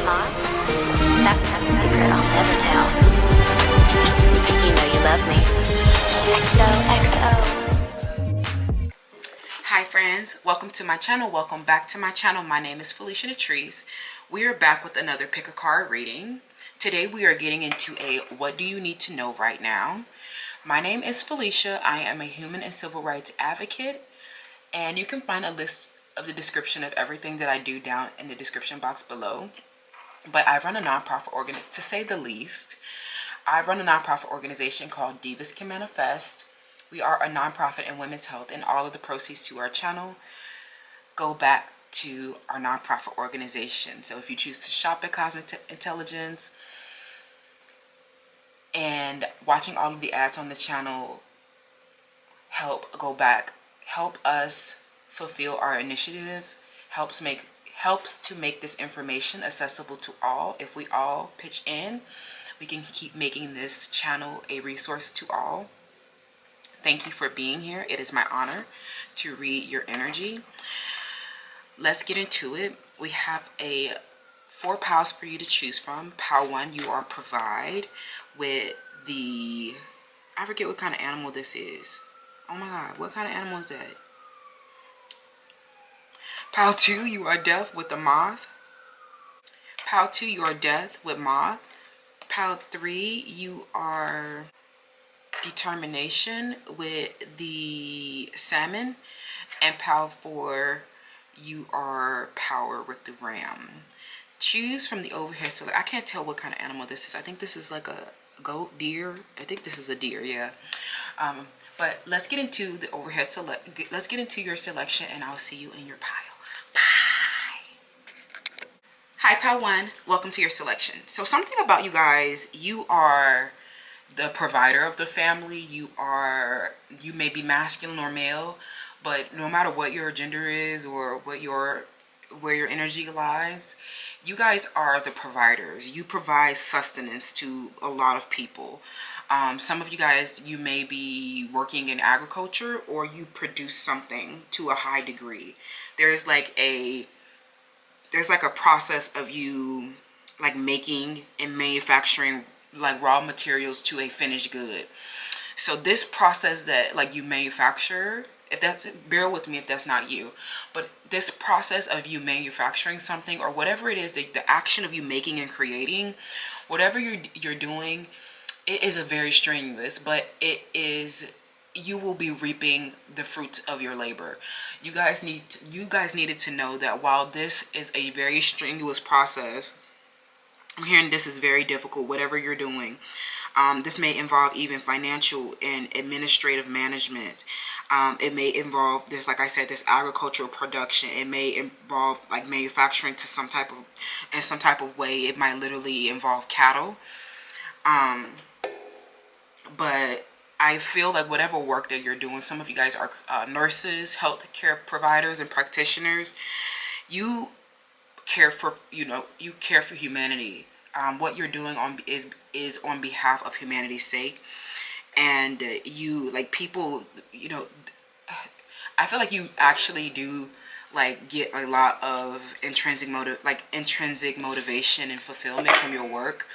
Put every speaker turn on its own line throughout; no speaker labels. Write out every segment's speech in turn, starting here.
Huh? That's not a secret I'll never tell. You know you love me. XOXO.
Hi friends, welcome to my channel. Welcome back to my channel. My name is Felicia Latrice. We are back with another pick a card reading. Today we are getting into a what do you need to know right now. My name is Felicia. I am a human and civil rights advocate, and you can find a list of the description of everything that I do down in the description box below. But I run a nonprofit organization, to say the least. I run a nonprofit organization called DIVAS Can Manifest. We are a nonprofit in women's health, and all of the proceeds to our channel go back to our nonprofit organization. So if you choose to shop at Cosmic Intelligence and watching all of the ads on the channel help us fulfill our initiative, helps to make this information accessible to all. If we all pitch in, we can keep making this channel a resource to all. Thank you for being here. It is my honor to read your energy. Let's get into it. We have 4 piles for you to choose from. Pile 1, you are provided with the, I forget what kind of animal this is. Oh my God, what kind of animal is that? Pile 2, you are death with the moth. Pile 2, you are death with moth. Pile 3, you are determination with the salmon. And pile 4, you are power with the ram. Choose from the overhead select. I can't tell what kind of animal this is. I think this is like a goat, deer. I think this is a deer, yeah. But let's get into the overhead select. Let's get into your selection, and I'll see you in your pile. Bye. Hi, pile 1. Welcome to your selection. So something about you guys, you are the provider of the family. You may be masculine or male, but no matter what your gender is or where your energy lies, you guys are the providers. You provide sustenance to a lot of people. Some of you guys, you may be working in agriculture, or you produce something to a high degree. There's like a process of you like making and manufacturing like raw materials to a finished good. So this process that like you manufacture, if that's, bear with me if that's not you, but this process of you manufacturing something or whatever it is, the action of you making and creating, whatever you're doing, it is a very strenuous, but you will be reaping the fruits of your labor. You guys needed to know that while this is a very strenuous process, I'm hearing this is very difficult, whatever you're doing. This may involve even financial and administrative management. It may involve this, like I said, this agricultural production. It may involve like manufacturing to some type of way. It might literally involve cattle. But I feel like whatever work that you're doing, some of you guys are nurses, healthcare providers, and practitioners. You care for humanity. What you're doing is on behalf of humanity's sake, and you like people. I feel like you actually do like get a lot of intrinsic motivation and fulfillment from your work,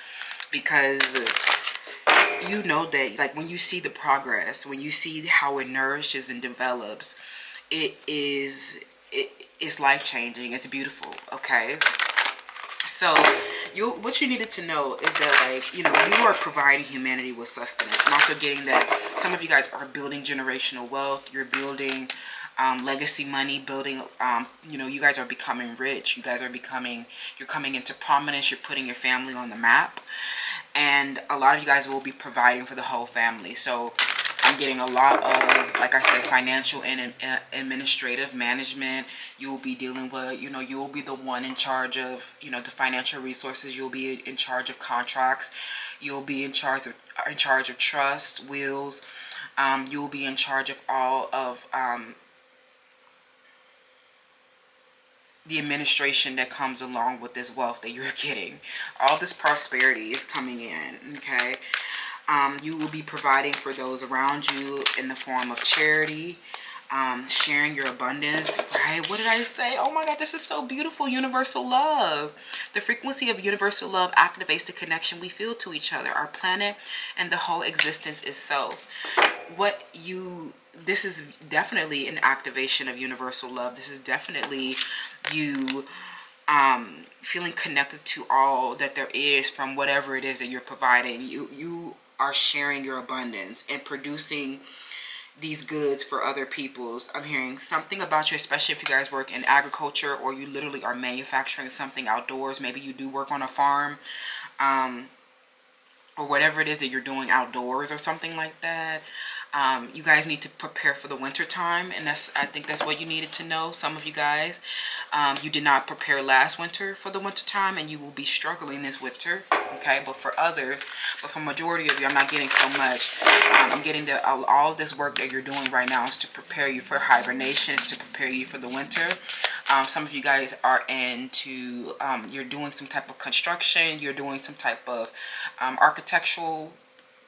because you know that like when you see the progress, when you see how it nourishes and develops, it's life-changing. It's beautiful. Okay, so what you needed to know is that like you are providing humanity with sustenance. I'm also getting that some of you guys are building generational wealth. You're building legacy money, building you guys are becoming rich. You're coming into prominence. You're putting your family on the map, and a lot of you guys will be providing for the whole family. So I'm getting a lot of, like I said, financial and administrative management. You will be dealing with, you will be the one in charge of, the financial resources. You'll be in charge of contracts. You'll be in charge of trust, wills. You will be in charge of all of the administration that comes along with this wealth that you're getting. All this prosperity is coming in, okay? You will be providing for those around you in the form of charity, sharing your abundance, right? What did I say? Oh my God, this is so beautiful. Universal love. The frequency of universal love activates the connection we feel to each other, our planet, and the whole existence is so. This is definitely an activation of universal love. This is definitely you feeling connected to all that there is from whatever it is that you're providing. You are sharing your abundance and producing these goods for other people's. I'm hearing something about you, especially if you guys work in agriculture or you literally are manufacturing something outdoors. Maybe you do work on a farm, or whatever it is that you're doing outdoors or something like that. You guys need to prepare for the winter time, and I think that's what you needed to know. Some of you guys, you did not prepare last winter for the winter time, and you will be struggling this winter. Okay, but for others, but for majority of you, I'm not getting so much. I'm getting that all this work that you're doing right now is to prepare you for hibernation, to prepare you for the winter. Some of you guys are into, you're doing some type of construction, you're doing some type of architectural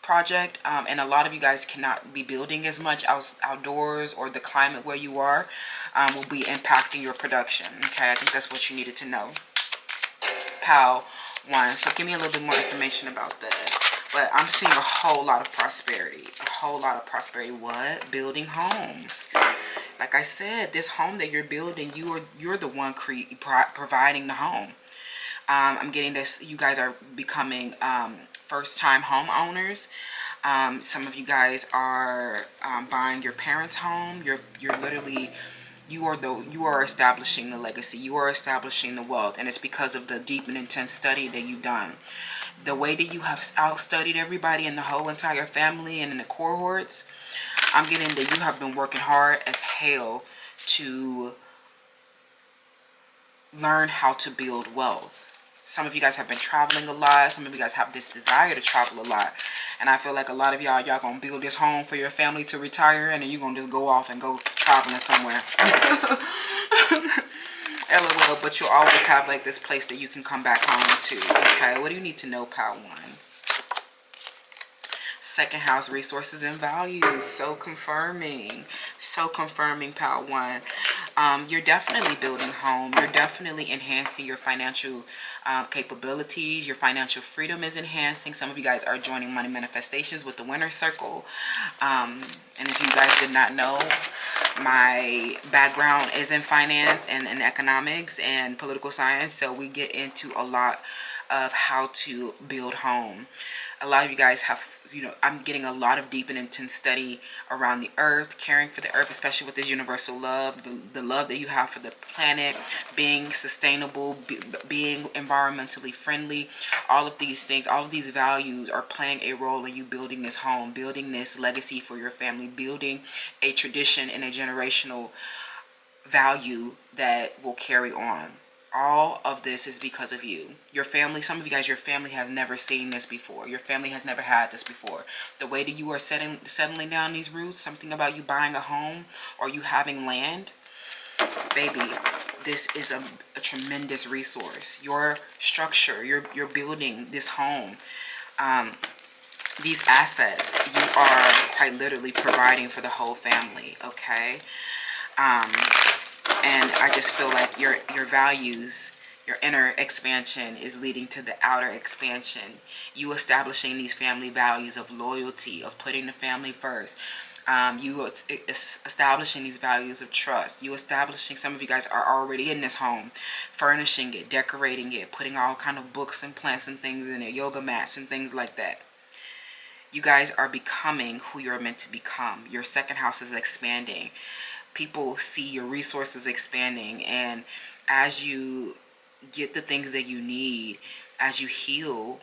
project, and a lot of you guys cannot be building as much outdoors, or the climate where you are will be impacting your production. Okay, I think that's what you needed to know. Pal 1. So give me a little bit more information about that. But I'm seeing a whole lot of prosperity. A whole lot of prosperity. What? Building home. Like I said, this home that you're building, you're the one providing the home. I'm getting this. You guys are becoming first-time homeowners. Some of you guys are buying your parents' home. You're literally, you are establishing the legacy. You are establishing the wealth, and it's because of the deep and intense study that you've done. The way that you have outstudied everybody in the whole entire family and in the cohorts, I'm getting that you have been working hard as hell to learn how to build wealth. Some of you guys have been traveling a lot. Some of you guys have this desire to travel a lot. And I feel like a lot of y'all going to build this home for your family to retire, and then you're going to just go off and go traveling somewhere. LOL, but you'll always have like this place that you can come back home to. Okay, what do you need to know, Pal 1? Second house, resources and values. So confirming, Pal 1. You're definitely building home. You're definitely enhancing your financial capabilities. Your financial freedom is enhancing. Some of you guys are joining money manifestations with the winner circle. And if you guys did not know, my background is in finance and in economics and political science. So we get into a lot of how to build home. A lot of you guys have, I'm getting a lot of deep and intense study around the earth, caring for the earth, especially with this universal love, the love that you have for the planet, being sustainable, being environmentally friendly. All of these things, all of these values are playing a role in you building this home, building this legacy for your family, building a tradition and a generational value that will carry on. All of this is because of you. Your family, some of you guys, your family has never seen this before. Your family has never had this before. The way that you are settling down these roots, something about you buying a home or you having land, baby, this is a tremendous resource. Your structure, you're building this home. These assets, you are quite literally providing for the whole family, okay? And I just feel like your values, your inner expansion is leading to the outer expansion. You establishing these family values of loyalty, of putting the family first. You establishing these values of trust. You establishing, some of you guys are already in this home, furnishing it, decorating it, putting all kind of books and plants and things in it, yoga mats and things like that. You guys are becoming who you're meant to become. Your second house is expanding. People see your resources expanding, and as you get the things that you need, as you heal,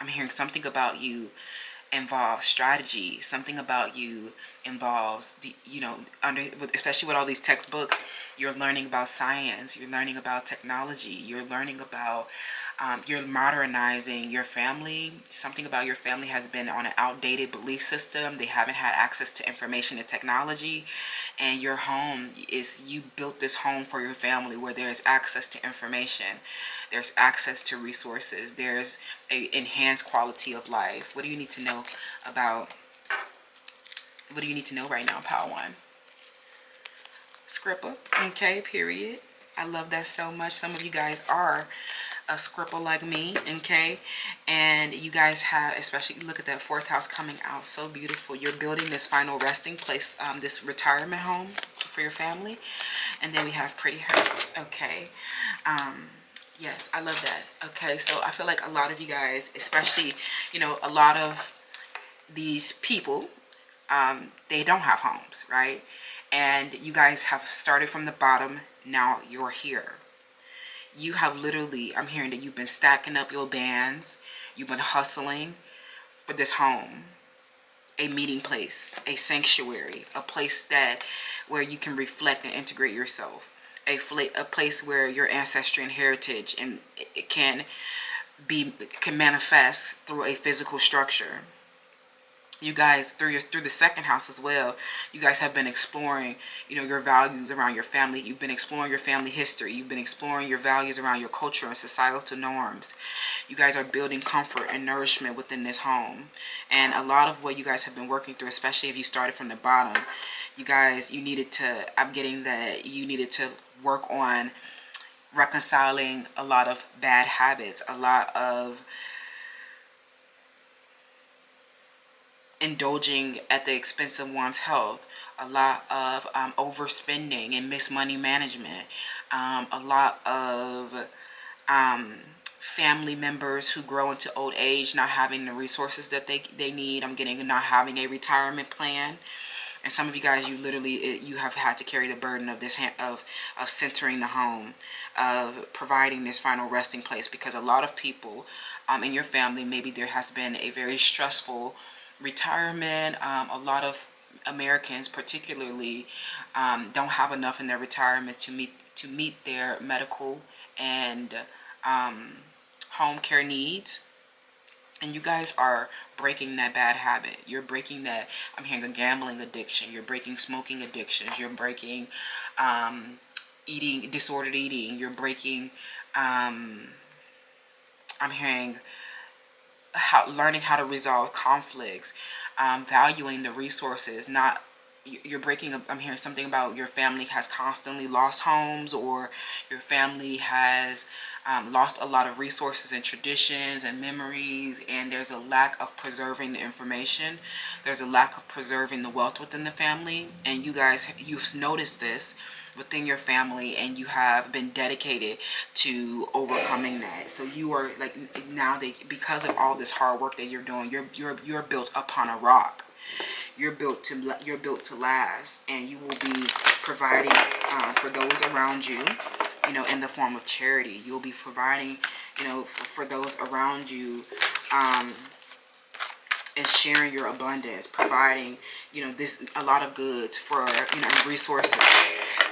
I'm hearing something about you involves strategy. Something about you involves, especially with all these textbooks, you're learning about science, you're learning about technology, you're learning about, you're modernizing your family. Something about your family has been on an outdated belief system. They haven't had access to information and technology. And your home is, you built this home for your family where there's access to information. There's access to resources. There's a enhanced quality of life. What do you need to know about, what do you need to know right now, Pal 1? Scripper, okay, period. I love that so much. Some of you guys are a scribble like me, okay? And you guys have, especially look at that fourth house coming out so beautiful. You're building this final resting place, this retirement home for your family. And then we have pretty hurts, okay? Yes, I love that. Okay, so I feel like a lot of you guys, especially, you know, a lot of these people, they don't have homes, right? And you guys have started from the bottom. Now you're here. You have literally, I'm hearing that you've been stacking up your bands. You've been hustling for this home, a meeting place, a sanctuary, a place that where you can reflect and integrate yourself, a place where your ancestry and heritage and it can manifest through a physical structure. You guys, through the second house as well, you guys have been exploring, you know, your values around your family. You've been exploring your family history. You've been exploring your values around your culture and societal norms. You guys are building comfort and nourishment within this home. And a lot of what you guys have been working through, especially if you started from the bottom, you guys, you needed to, I'm getting that you needed to work on reconciling a lot of bad habits, a lot of indulging at the expense of one's health, a lot of overspending and missed money management, a lot of family members who grow into old age not having the resources that they need. I'm getting not having a retirement plan. And some of you guys, you literally, you have had to carry the burden of this, of centering the home, of providing this final resting place, because a lot of people in your family, maybe there has been a very stressful retirement. A lot of Americans particularly don't have enough in their retirement to meet their medical and home care needs. And you guys are breaking that bad habit. You're breaking that, I'm hearing, a gambling addiction. You're breaking smoking addictions. You're breaking disordered eating. You're breaking, I'm hearing, learning how to resolve conflicts, valuing the resources. Not, you're breaking, I'm hearing something about your family has constantly lost homes, or your family has lost a lot of resources and traditions and memories, and there's a lack of preserving the information. There's a lack of preserving the wealth within the family. And you guys, you've noticed this within your family, and you have been dedicated to overcoming that. So you are like, now that because of all this hard work that you're doing, you're built upon a rock. You're built to last, and you will be providing for those around you, you know, in the form of charity. You'll be providing, you know, for those around you, and sharing your abundance, providing, you know, a lot of goods for, you know, resources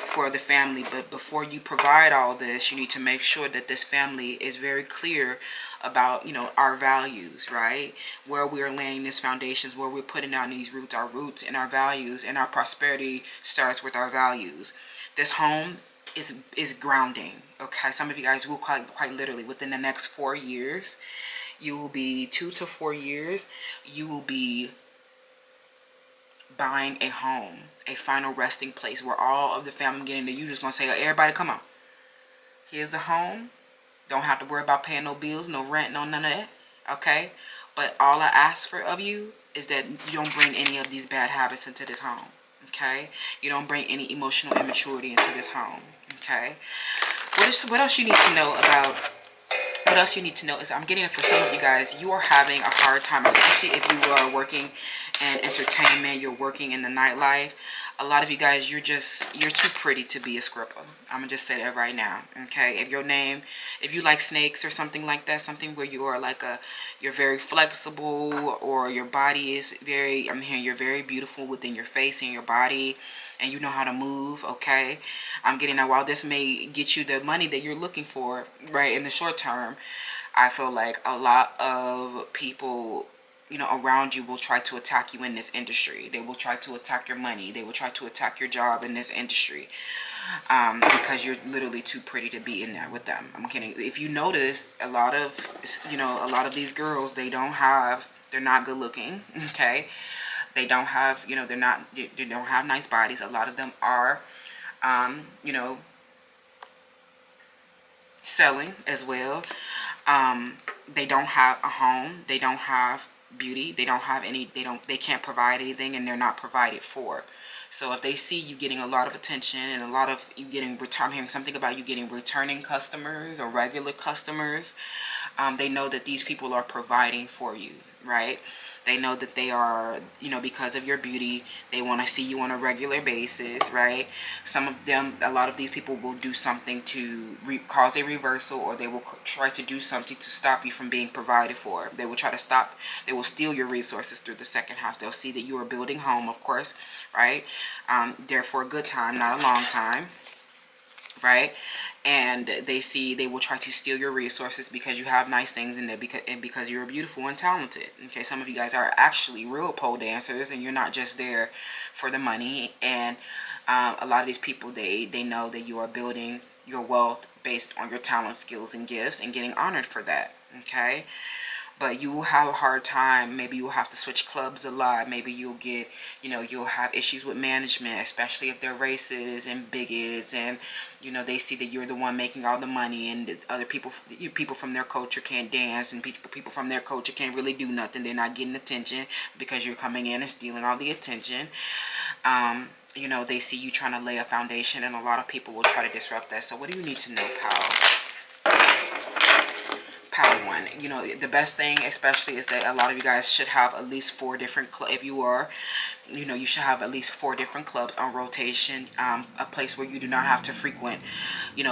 for the family. But before you provide all this, you need to make sure that this family is very clear about, you know, our values, right? Where we're laying these foundations, where we're putting down these roots, our roots and our values, and our prosperity starts with our values. This home is grounding, okay? Some of you guys will quite literally, within the next 4 years, you will be 2 to 4 years, you will be buying a home, a final resting place where all of the family getting there. You just gonna say, everybody come on, here's the home. Don't have to worry about paying no bills, no rent, no none of that, okay? But all I ask for of you is that you don't bring any of these bad habits into this home, okay? You don't bring any emotional immaturity into this home, okay? What else you need to know about? What else you need to know is, I'm getting it for some of you guys, you are having a hard time, especially if you are working in entertainment, you're working in the nightlife. A lot of you guys, you're too pretty to be a scripper. I'm gonna just say that right now, okay? If your name, if you like snakes or something like that, something where you are like you're very flexible, or your body is very, I'm hearing you're very beautiful within your face and your body, and you know how to move, okay? I'm getting that while this may get you the money that you're looking for, right, in the short term, I feel like a lot of people, you know, around you will try to attack you in this industry. They will try to attack your money. They will try to attack your job in this industry, because you're literally too pretty to be in there with them. I'm kidding. If you notice, a lot of these girls, they're not good looking, okay? They don't have, you know, they don't have nice bodies. A lot of them are, you know, selling as well. They don't have a home. They don't have beauty. They don't have any. They can't provide anything, and they're not provided for. So if they see you getting a lot of attention and a lot of you getting return, I'm hearing something about you getting returning customers or regular customers. They know that these people are providing for you, right? They know that they are, because of your beauty, they want to see you on a regular basis, right? Some of them, a lot of these people will do something to cause a reversal, or they will try to do something to stop you from being provided for. They will try to stop, they will steal your resources through the second house. They'll see that you are building home, of course, right? There for a good time, not a long time, right? And they will try to steal your resources because you have nice things in there, because you're beautiful and talented. Okay, some of you guys are actually real pole dancers, and you're not just there for the money. And a lot of these people, they know that you are building your wealth based on your talent, skills, and gifts, and getting honored for that. Okay, but you will have a hard time. Maybe you'll have to switch clubs a lot. Maybe you'll get, you'll have issues with management, especially if they're racist and bigots, and they see that you're the one making all the money, and the other people from their culture can't dance, and people from their culture can't really do nothing. They're not getting attention because you're coming in and stealing all the attention. They see you trying to lay a foundation, and a lot of people will try to disrupt that. So what do you need to know, pal? Power one. The best thing especially is that a lot of you guys should have at least 4 different if you are, you should have at least 4 different clubs on rotation, a place where you do not have to frequent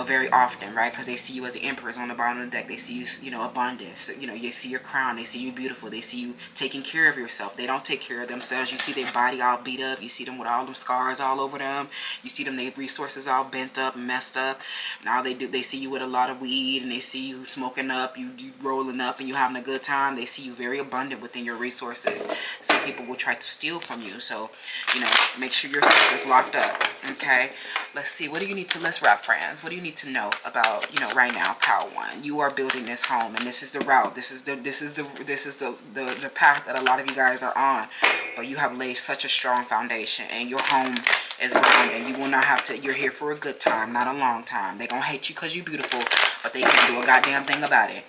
very often, right? Because they see you as the empress on the bottom of the deck. They see you, abundance. You see your crown. They see you beautiful. They see you taking care of yourself. They don't take care of themselves. You see their body all beat up. You see them with all them scars all over them. You see them, their resources all bent up and messed up. Now they see you with a lot of weed, and they see you smoking up, you rolling up, and you having a good time. They see you very abundant within your resources. Some people will try to steal from you. So, make sure your stuff is locked up. Okay. Let's see. What do you need to, let's wrap, friends. What do you need to know about, right now, power one? You are building this home, and this is the route. This is the path that a lot of you guys are on. But you have laid such a strong foundation, and your home is grounded, and you will not have to, you're here for a good time, not a long time. They're going to hate you because you're beautiful, but they can't do a goddamn thing about it.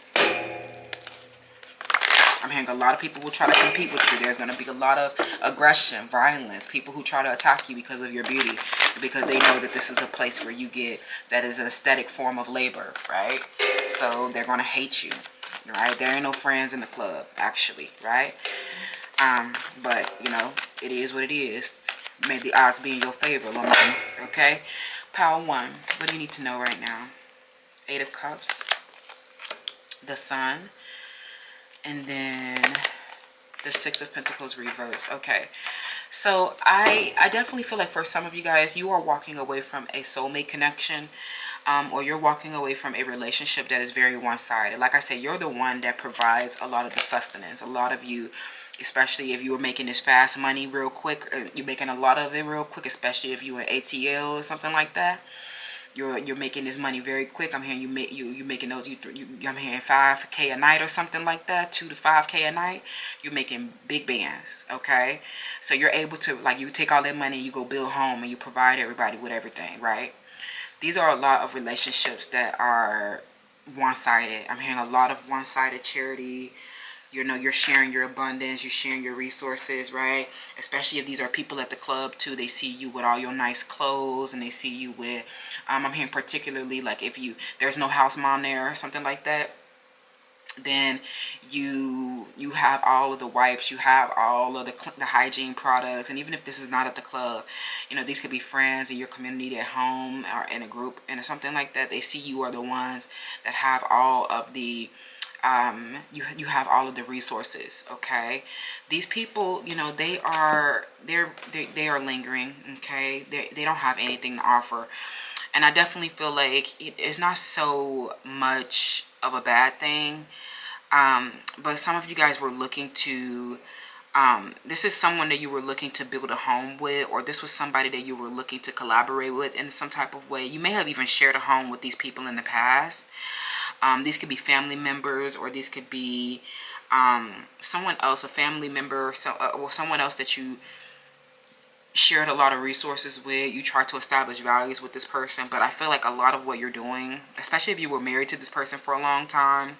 I'm hearing a lot of people will try to compete with you. There's going to be a lot of aggression, violence, people who try to attack you because of your beauty, because they know that this is a place where you get, that is an aesthetic form of labor, right? So they're going to hate you, right? There ain't no friends in the club, actually, right? But, it is what it is. May the odds be in your favor, okay? Power one, what do you need to know right now? 8 of Cups, the Sun, and then the 6 of Pentacles reverse. Okay, so I definitely feel like for some of you guys, you are walking away from a soulmate connection, or you're walking away from a relationship that is very one-sided. Like I said, you're the one that provides a lot of the sustenance. A lot of you, especially if you were making this fast money real quick, you're making a lot of it real quick, especially if you were ATL or something like that. You're making this money very quick. I'm hearing you making those. I'm hearing 5K a night or something like that, 2 to 5K a night. You're making big bands, okay? So you're able to, like, you take all that money and you go build home and you provide everybody with everything, right? These are a lot of relationships that are one-sided. I'm hearing a lot of one-sided charity. You're sharing your abundance, you're sharing your resources, right? Especially if these are people at the club too. They see you with all your nice clothes, and they see you with, I'm hearing particularly like if there's no house mom there or something like that, then you have all of the wipes, you have all of the hygiene products. And even if this is not at the club, these could be friends in your community at home or in a group and something like that. They see you are the ones that have all of the you have all of the resources, okay? These people, they are lingering, okay? They don't have anything to offer. And I definitely feel like it's not so much of a bad thing. But some of you guys were looking to, this is someone that you were looking to build a home with, or this was somebody that you were looking to collaborate with in some type of way. You may have even shared a home with these people in the past. These could be family members, or these could be someone else, a family member, or someone else that you shared a lot of resources with, you try to establish values with this person. But I feel like a lot of what you're doing, especially if you were married to this person for a long time,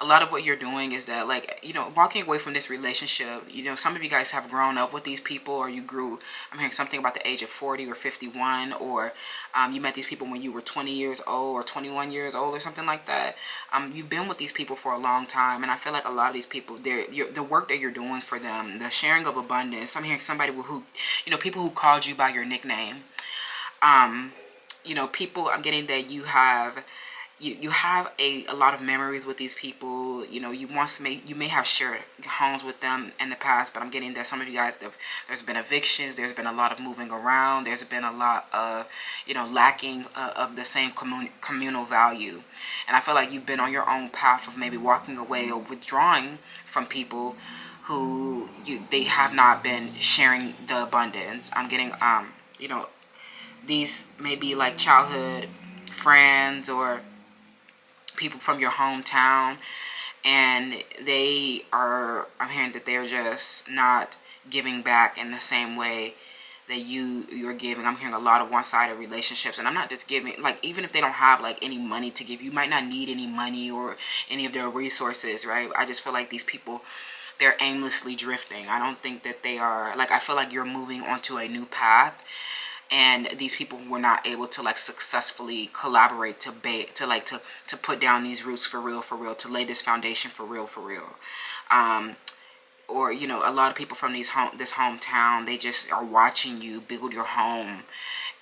a lot of what you're doing is that, like, you know, walking away from this relationship. You know, some of you guys have grown up with these people, or you grew, I'm hearing something about the age of 40 or 51, or you met these people when you were 20 years old or 21 years old or something like that. You've been with these people for a long time, and I feel like a lot of these people, the work that you're doing for them, the sharing of abundance. I'm hearing somebody who, you know, people who called you by your nickname. You know, people, I'm getting that you have a lot of memories with these people. You know, you may have shared homes with them in the past, but I'm getting that some of you guys, there's been evictions, there's been a lot of moving around, there's been a lot of, you know, lacking of the same communal value. And I feel like you've been on your own path of maybe walking away or withdrawing from people who they have not been sharing the abundance. I'm getting you know, these may be like childhood friends or people from your hometown, and I'm hearing that they're just not giving back in the same way that you're giving. I'm hearing a lot of one-sided relationships, and I'm not just giving, like, even if they don't have like any money to give, you might not need any money or any of their resources, right? I just feel like these people, they're aimlessly drifting. I don't think that they are, like, I feel like you're moving onto a new path, and these people were not able to like successfully collaborate to put down these roots for real, to lay this foundation for real. Or, you know, a lot of people from this hometown, they just are watching you build your home,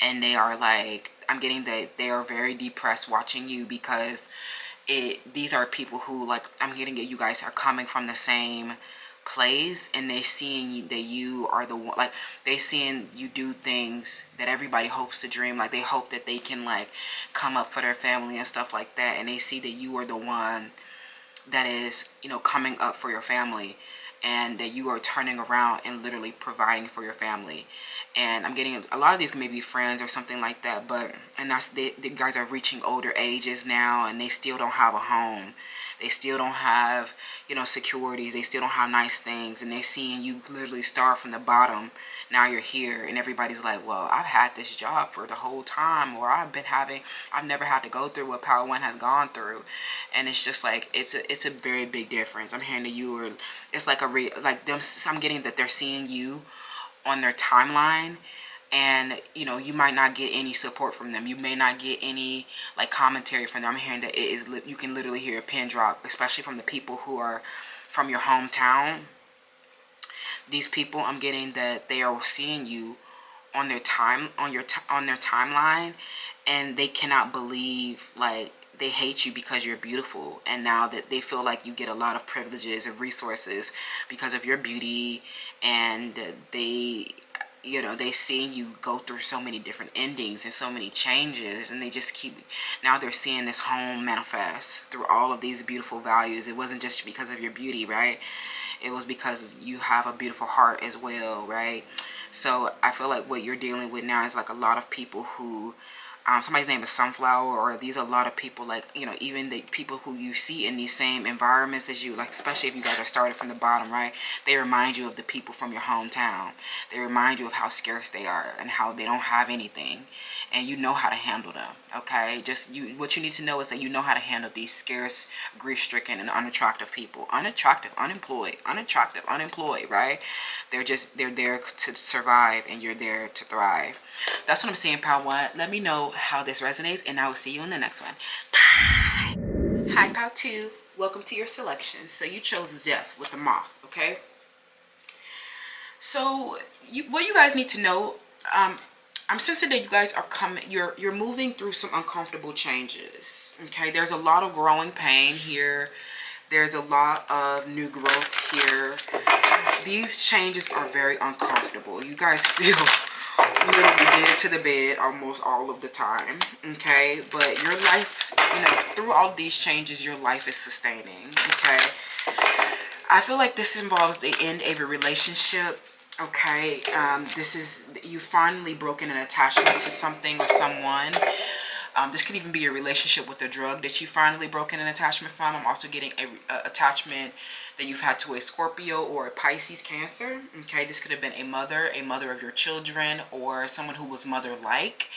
and they are like, I'm getting that they are very depressed watching you, because these are people who, like, I'm getting that you guys are coming from the same place, and they seeing that you are the one, like, they seeing you do things that everybody hopes to dream, like they hope that they can like come up for their family and stuff like that, and they see that you are the one that is, you know, coming up for your family, and that you are turning around and literally providing for your family. And I'm getting a lot of these may be friends or something like that, but, and that's, the guys are reaching older ages now, and they still don't have a home. They still don't have, you know, securities. They still don't have nice things, and they're seeing you literally start from the bottom. Now you're here, and everybody's like, well, I've had this job for the whole time, or I've never had to go through what Power One has gone through. And it's just like, it's a very big difference. I'm hearing that you were, it's like I'm getting that they're seeing you on their timeline, and, you know, you might not get any support from them. You may not get any like commentary from them. I'm hearing that you can literally hear a pin drop, especially from the people who are from your hometown. These people, I'm getting that they are seeing you on their timeline, and they cannot believe, like, they hate you because you're beautiful, and now that they feel like you get a lot of privileges and resources because of your beauty, and they, you know, they seeing you go through so many different endings and so many changes, and they just now they're seeing this home manifest through all of these beautiful values. It wasn't just because of your beauty, right? It was because you have a beautiful heart as well, right? So I feel like what you're dealing with now is like a lot of people who, somebody's name is Sunflower, or these are a lot of people, like, you know, even the people who you see in these same environments as you, like, especially if you guys are started from the bottom, right? They remind you of the people from your hometown. They remind you of how scarce they are and how they don't have anything, and you know how to handle them, okay? What you need to know is that you know how to handle these scarce, grief-stricken, and unattractive people. Unattractive, unemployed, right? They're there to survive, and you're there to thrive. That's what I'm seeing, Power One. Let me know how this resonates, and I will see you in the next one. Bye. Hi, Power Two. Welcome to your selection. So you chose Death with the Moth, okay? So what you guys need to know, I'm sensing that you guys are you're moving through some uncomfortable changes, okay? There's a lot of growing pain here. There's a lot of new growth here. These changes are very uncomfortable. You guys feel literally dead to the bed almost all of the time, okay? But your life, you know, through all these changes, your life is sustaining, okay? I feel like this involves the end of a relationship, okay? This is, you finally broken an attachment to something or someone. This could even be a relationship with a drug that you finally broken an attachment from. I'm also getting a attachment that you've had to a Scorpio or a Pisces, Cancer. Okay, this could have been a mother of your children, or someone who was mother-like.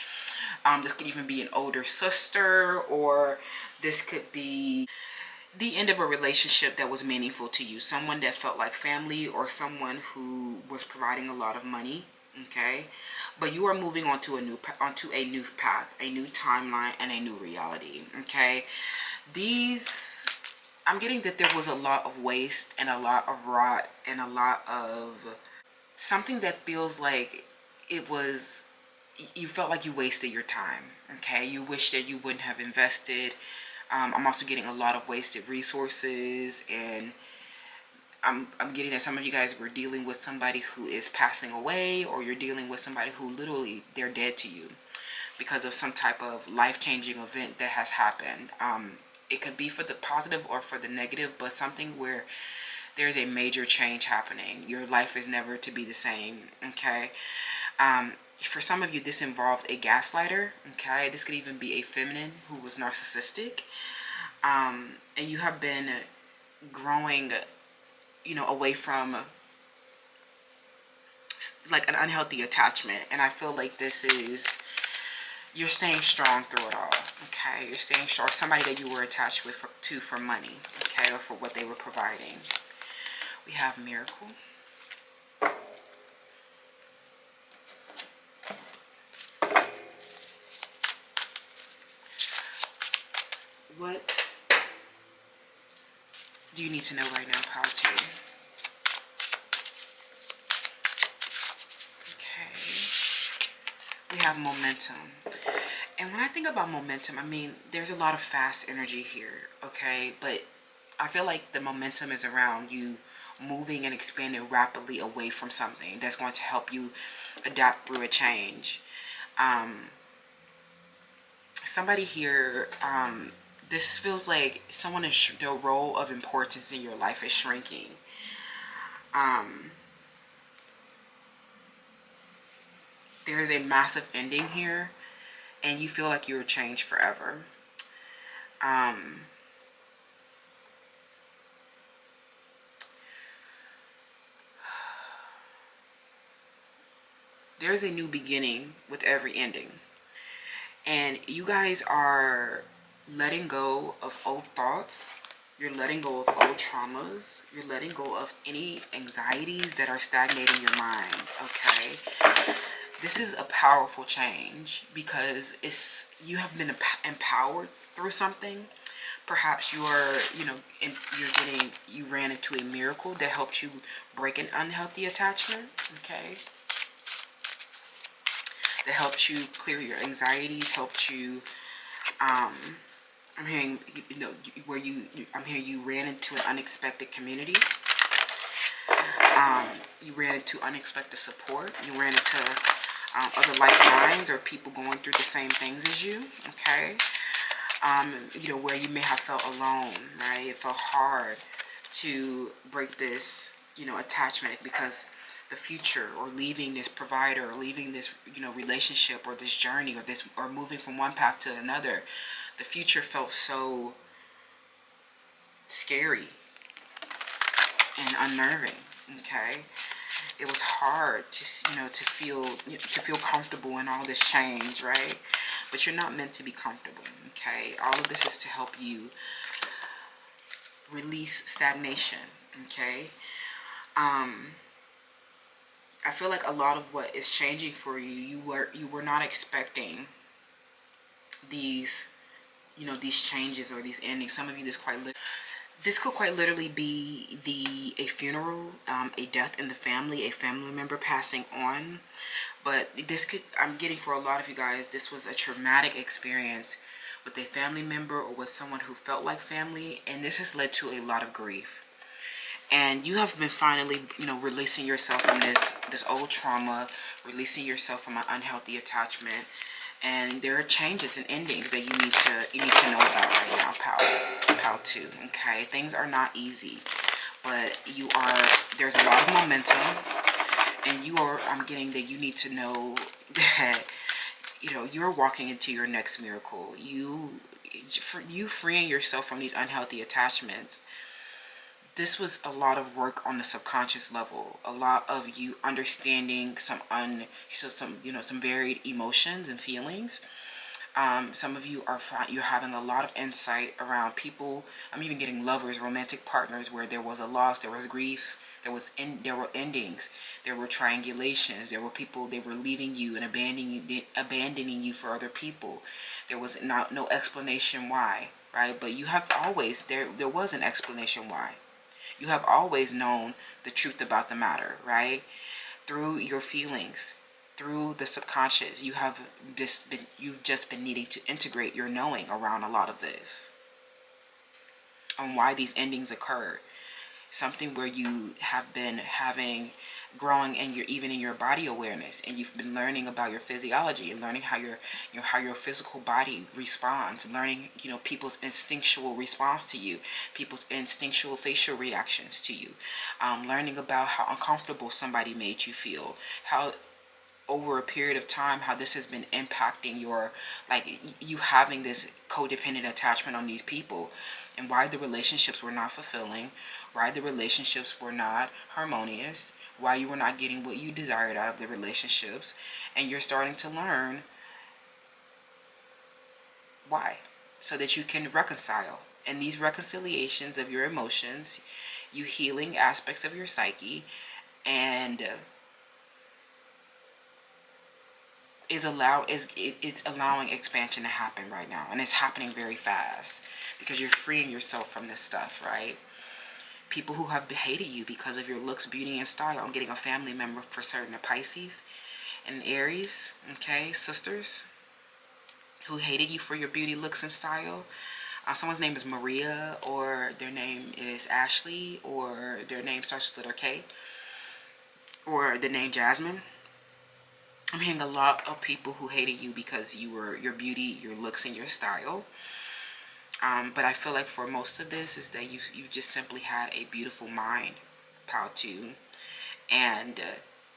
This could even be an older sister, or this could be the end of a relationship that was meaningful to you. Someone that felt like family, or someone who was providing a lot of money. Okay, but you are moving onto a new path, a new timeline, and a new reality. Okay, I'm getting that there was a lot of waste and a lot of rot and a lot of something that feels like you felt like you wasted your time. Okay, you wish that you wouldn't have invested. I'm also getting a lot of wasted resources, and I'm getting that some of you guys were dealing with somebody who is passing away, or you're dealing with somebody who literally they're dead to you because of some type of life-changing event that has happened. It could be for the positive or for the negative, but something where there's a major change happening. Your life is never to be the same. Okay. For some of you, this involved a gaslighter. Okay, this could even be a feminine who was narcissistic, and you have been growing, away from like an unhealthy attachment. And I feel like you're staying strong through it all. Okay, you're staying strong. Somebody that you were attached to for money. Okay, or for what they were providing. We have miracle. What do you need to know right now, Pile 2? Okay. We have momentum. And when I think about momentum, I mean, there's a lot of fast energy here, okay? But I feel like the momentum is around you moving and expanding rapidly away from something that's going to help you adapt through a change. Somebody here, this feels like someone is their role of importance in your life is shrinking. There is a massive ending here, and you feel like you're changed forever. There's a new beginning with every ending, and you guys are letting go of old thoughts. You're letting go of old traumas. You're letting go of any anxieties that are stagnating your mind. Okay, this is a powerful change because you have been empowered through something. Perhaps you ran into a miracle that helped you break an unhealthy attachment. Okay, that helps you clear your anxieties, helped you. I'm hearing, I'm hearing you ran into an unexpected community. You ran into unexpected support. You ran into other like minds or people going through the same things as you. Okay. Where you may have felt alone, right? It felt hard to break this, attachment because the future, or leaving this provider, or leaving this, relationship, or this journey, or moving from one path to another. The future felt so scary and unnerving. Okay, it was hard to feel comfortable in all this change, right? But you're not meant to be comfortable. Okay, all of this is to help you release stagnation. Okay, I feel like a lot of what is changing for you, you were not expecting these changes or these endings. Some of you, this could quite literally be a funeral, a death in the family, a family member passing on. But I'm getting for a lot of you guys, this was a traumatic experience with a family member or with someone who felt like family, and this has led to a lot of grief. And you have been finally, releasing yourself from this old trauma, releasing yourself from an unhealthy attachment. And there are changes and endings that you need to know about right now, Pal 2. Okay, things are not easy, but there's a lot of momentum, and I'm getting that you need to know that you know, you're walking into your next miracle. You freeing yourself from these unhealthy attachments. This was a lot of work on the subconscious level. A lot of you understanding some some varied emotions and feelings. Some of you you're having a lot of insight around people. I'm even getting lovers, romantic partners, where there was a loss, there was grief, there were endings, there were triangulations, there were people, they were leaving you and abandoning you for other people. There was no explanation why, right? But you have always, there was an explanation why. You have always known the truth about the matter, right? Through your feelings, through the subconscious, you've just been needing to integrate your knowing around a lot of this, on why these endings occur. Something where you have been growing in even in your body awareness, and you've been learning about your physiology and learning how your physical body responds, learning, you know, people's instinctual response to you, people's instinctual facial reactions to you, learning about how uncomfortable somebody made you feel, how over a period of time, how this has been impacting your, like, you having this codependent attachment on these people, and why the relationships were not fulfilling, why the relationships were not harmonious, why you were not getting what you desired out of the relationships. And you're starting to learn why, so that you can reconcile. And these reconciliations of your emotions, you healing aspects of your psyche, and is allowing expansion to happen right now. And it's happening very fast because you're freeing yourself from this stuff, right? People who have hated you because of your looks, beauty, and style. I'm getting a family member for certain, a Pisces and Aries, okay, sisters, who hated you for your beauty, looks, and style. Someone's name is Maria, or their name is Ashley, or their name starts with letter K, or the name Jasmine. I'm hearing a lot of people who hated you because your beauty, your looks, and your style. But I feel like for most of this is that you just simply had a beautiful mind, Pao-Tu. And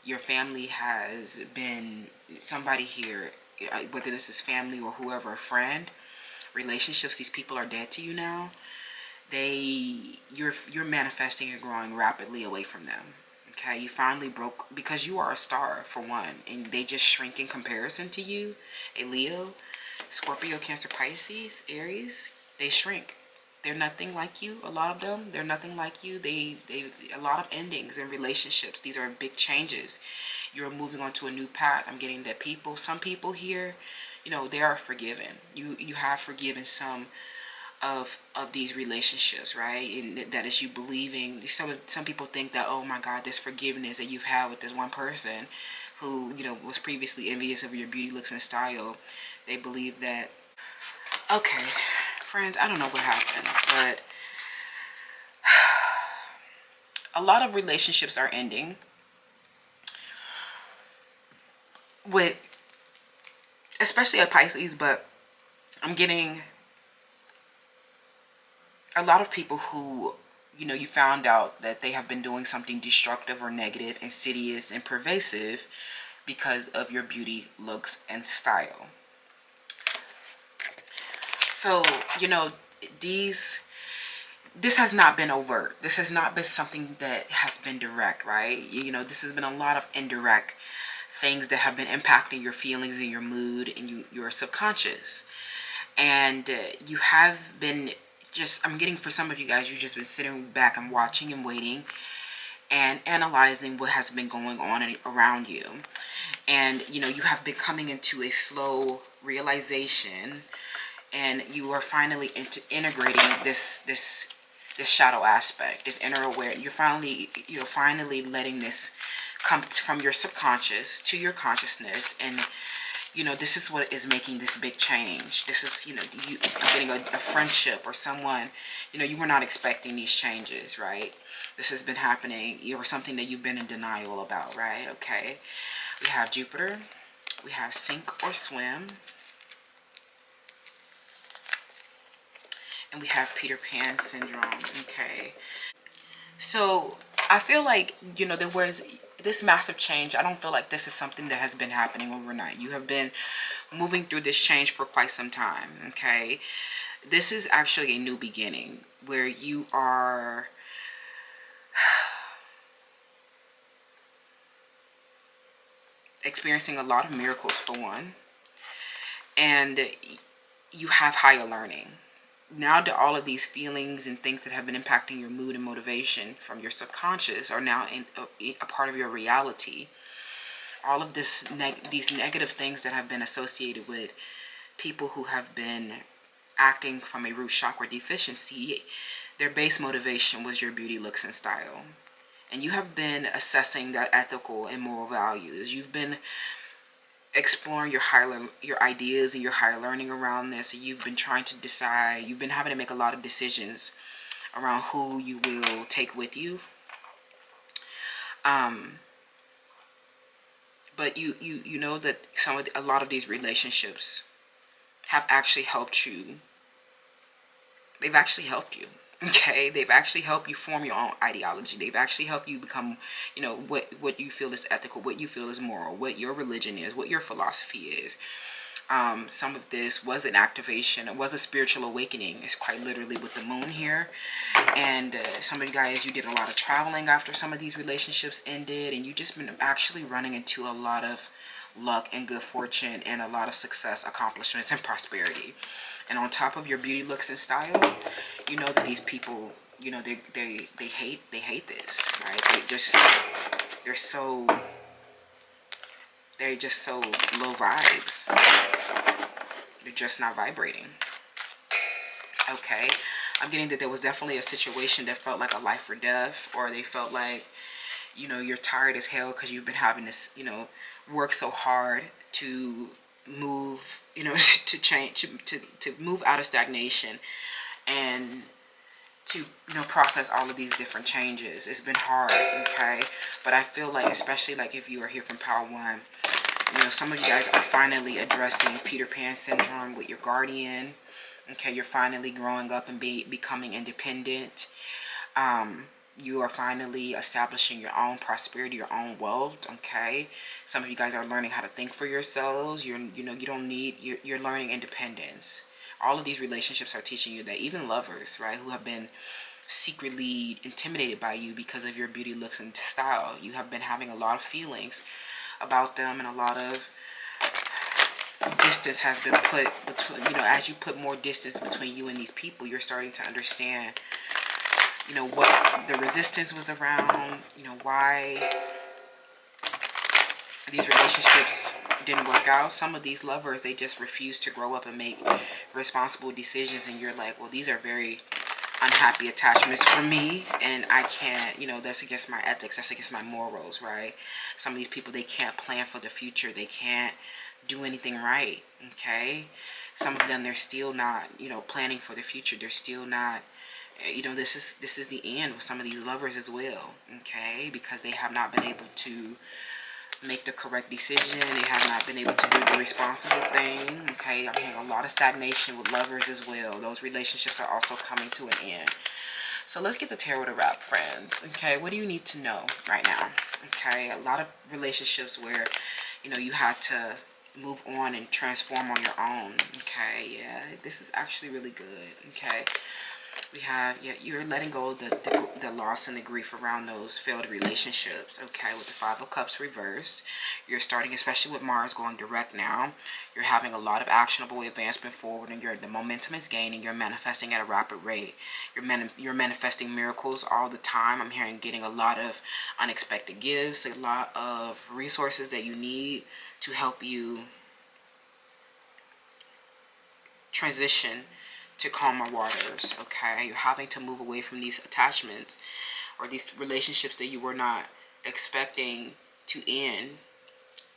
your family has been somebody here, whether this is family or whoever, a friend, relationships, these people are dead to you now. You're manifesting and growing rapidly away from them. Okay, you finally broke, because you are a star for one, and they just shrink in comparison to you. A Leo, Scorpio, Cancer, Pisces, Aries, they shrink. They're nothing like you. A lot of them, they're nothing like you. They a lot of endings in relationships. These are big changes. You're moving on to a new path. I'm getting that some people here, you know, they are forgiven. You have forgiven some of these relationships, right? And that is you believing. Some people think that, oh my God, this forgiveness that you've had with this one person who, you know, was previously envious of your beauty, looks, and style. They believe that. Okay, friends, I don't know what happened, but a lot of relationships are ending with, especially a Pisces, but I'm getting a lot of people who, you know, you found out that they have been doing something destructive or negative, insidious, and pervasive because of your beauty, looks, and style. So, you know, this has not been overt. This has not been something that has been direct, right? You know, this has been a lot of indirect things that have been impacting your feelings and your mood and your subconscious. And you have been I'm getting, for some of you guys, you've just been sitting back and watching and waiting and analyzing what has been going on around you. And, you know, you have been coming into a slow realization, and you are finally integrating this shadow aspect, this inner awareness. You're finally letting this come from your subconscious to your consciousness. And you know, this is what is making this big change. This is, you know, you getting a friendship or someone, you know, you were not expecting these changes, right? This has been happening. It was something that you've been in denial about, right? Okay. We have Jupiter. We have sink or swim. And we have Peter Pan syndrome. Okay. So I feel like, you know, there was this massive change. I don't feel like this is something that has been happening overnight. You have been moving through this change for quite some time, okay? This is actually a new beginning where you are experiencing a lot of miracles, for one, and you have higher learning. Now that all of these feelings and things that have been impacting your mood and motivation from your subconscious are now a part of your reality, all of these negative things that have been associated with people who have been acting from a root chakra deficiency, their base motivation was your beauty, looks, and style. And you have been assessing the ethical and moral values. You've been exploring your ideas and your higher learning around this. You've been trying to decide. You've been having to make a lot of decisions around who you will take with you. But you know that a lot of these relationships have actually helped you. They've actually helped you. Okay, they've actually helped you form your own ideology. They've actually helped you become, what you feel is ethical, what you feel is moral, what your religion is, what your philosophy is. Some of this was an activation. It was a spiritual awakening. It's quite literally with the moon here. And some of you guys, you did a lot of traveling after some of these relationships ended, and you just been actually running into a lot of luck and good fortune and a lot of success, accomplishments, and prosperity. And on top of your beauty, looks, and style, you know that these people, they hate this, right? They're just so low vibes. They're just not vibrating. Okay, I'm getting that there was definitely a situation that felt like a life or death, or they felt like, you're tired as hell because you've been having this, work so hard to move, to change, to move out of stagnation and to, process all of these different changes. It's been hard, okay? But I feel like, especially like if you are here from Power One, some of you guys are finally addressing Peter Pan syndrome with your guardian. Okay, you're finally growing up and becoming independent. You are finally establishing your own prosperity, your own wealth. Okay, some of you guys are learning how to think for yourselves. You're learning independence. All of these relationships are teaching you that. Even lovers, right, who have been secretly intimidated by you because of your beauty, looks, and style, you have been having a lot of feelings about them, and a lot of distance has been put between, as you put more distance between you and these people, you're starting to understand, what the resistance was around, why these relationships didn't work out. Some of these lovers, they just refuse to grow up and make responsible decisions, and you're like, well, these are very unhappy attachments for me, and I can't, that's against my ethics, that's against my morals, right? Some of these people, they can't plan for the future, they can't do anything right, okay? Some of them, they're still not, planning for the future, they're still not, this is the end with some of these lovers as well, okay? Because they have not been able to make the correct decision, they have not been able to do the responsible thing, okay? I'm hearing a lot of stagnation with lovers as well. Those relationships are also coming to an end. So let's get the tarot to wrap, friends, okay? What do you need to know right now, okay? A lot of relationships where, you had to move on and transform on your own, okay? Yeah, this is actually really good, okay? We have, you're letting go of the loss and the grief around those failed relationships, okay, with the Five of Cups reversed. You're starting, especially with Mars going direct now, you're having a lot of actionable advancement forward, and the momentum is gaining. You're manifesting at a rapid rate. You're manifesting miracles all the time. I'm hearing getting a lot of unexpected gifts, a lot of resources that you need to help you transition to calmer waters, okay? You're having to move away from these attachments or these relationships that you were not expecting to end,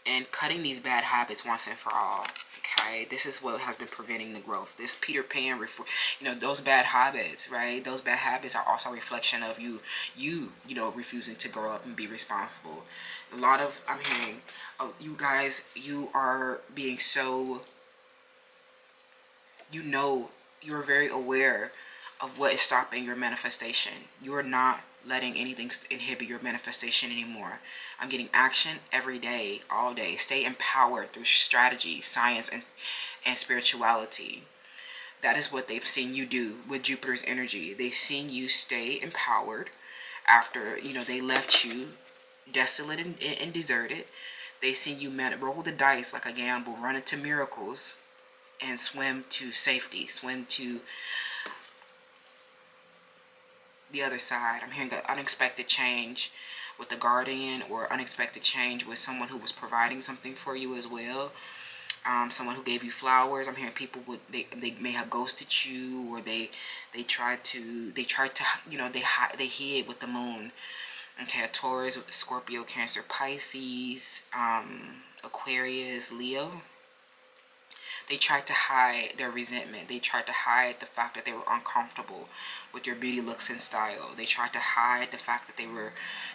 and cutting these bad habits once and for all, okay? This is what has been preventing the growth. This Peter Pan, those bad habits, right? Those bad habits are also a reflection of you refusing to grow up and be responsible. A lot of, I'm hearing, you guys, you are being so, you're very aware of what is stopping your manifestation. You are not letting anything inhibit your manifestation anymore. I'm getting action every day, all day. Stay empowered through strategy, science, and spirituality. That is what they've seen you do with Jupiter's energy. They've seen you stay empowered after, you know, they left you desolate and deserted. They've seen you roll the dice like a gamble, run into miracles, and swim to safety, swim to the other side. I'm hearing an unexpected change with the guardian, or unexpected change with someone who was providing something for you as well. Someone who gave you flowers. I'm hearing people would they may have ghosted you, or they tried to you know, they hid with the moon. Okay, a Taurus, Scorpio, Cancer, Pisces, Aquarius, Leo. They tried to hide their resentment. They tried to hide the fact that they were uncomfortable with your beauty, looks, and style. They tried to hide the fact that they were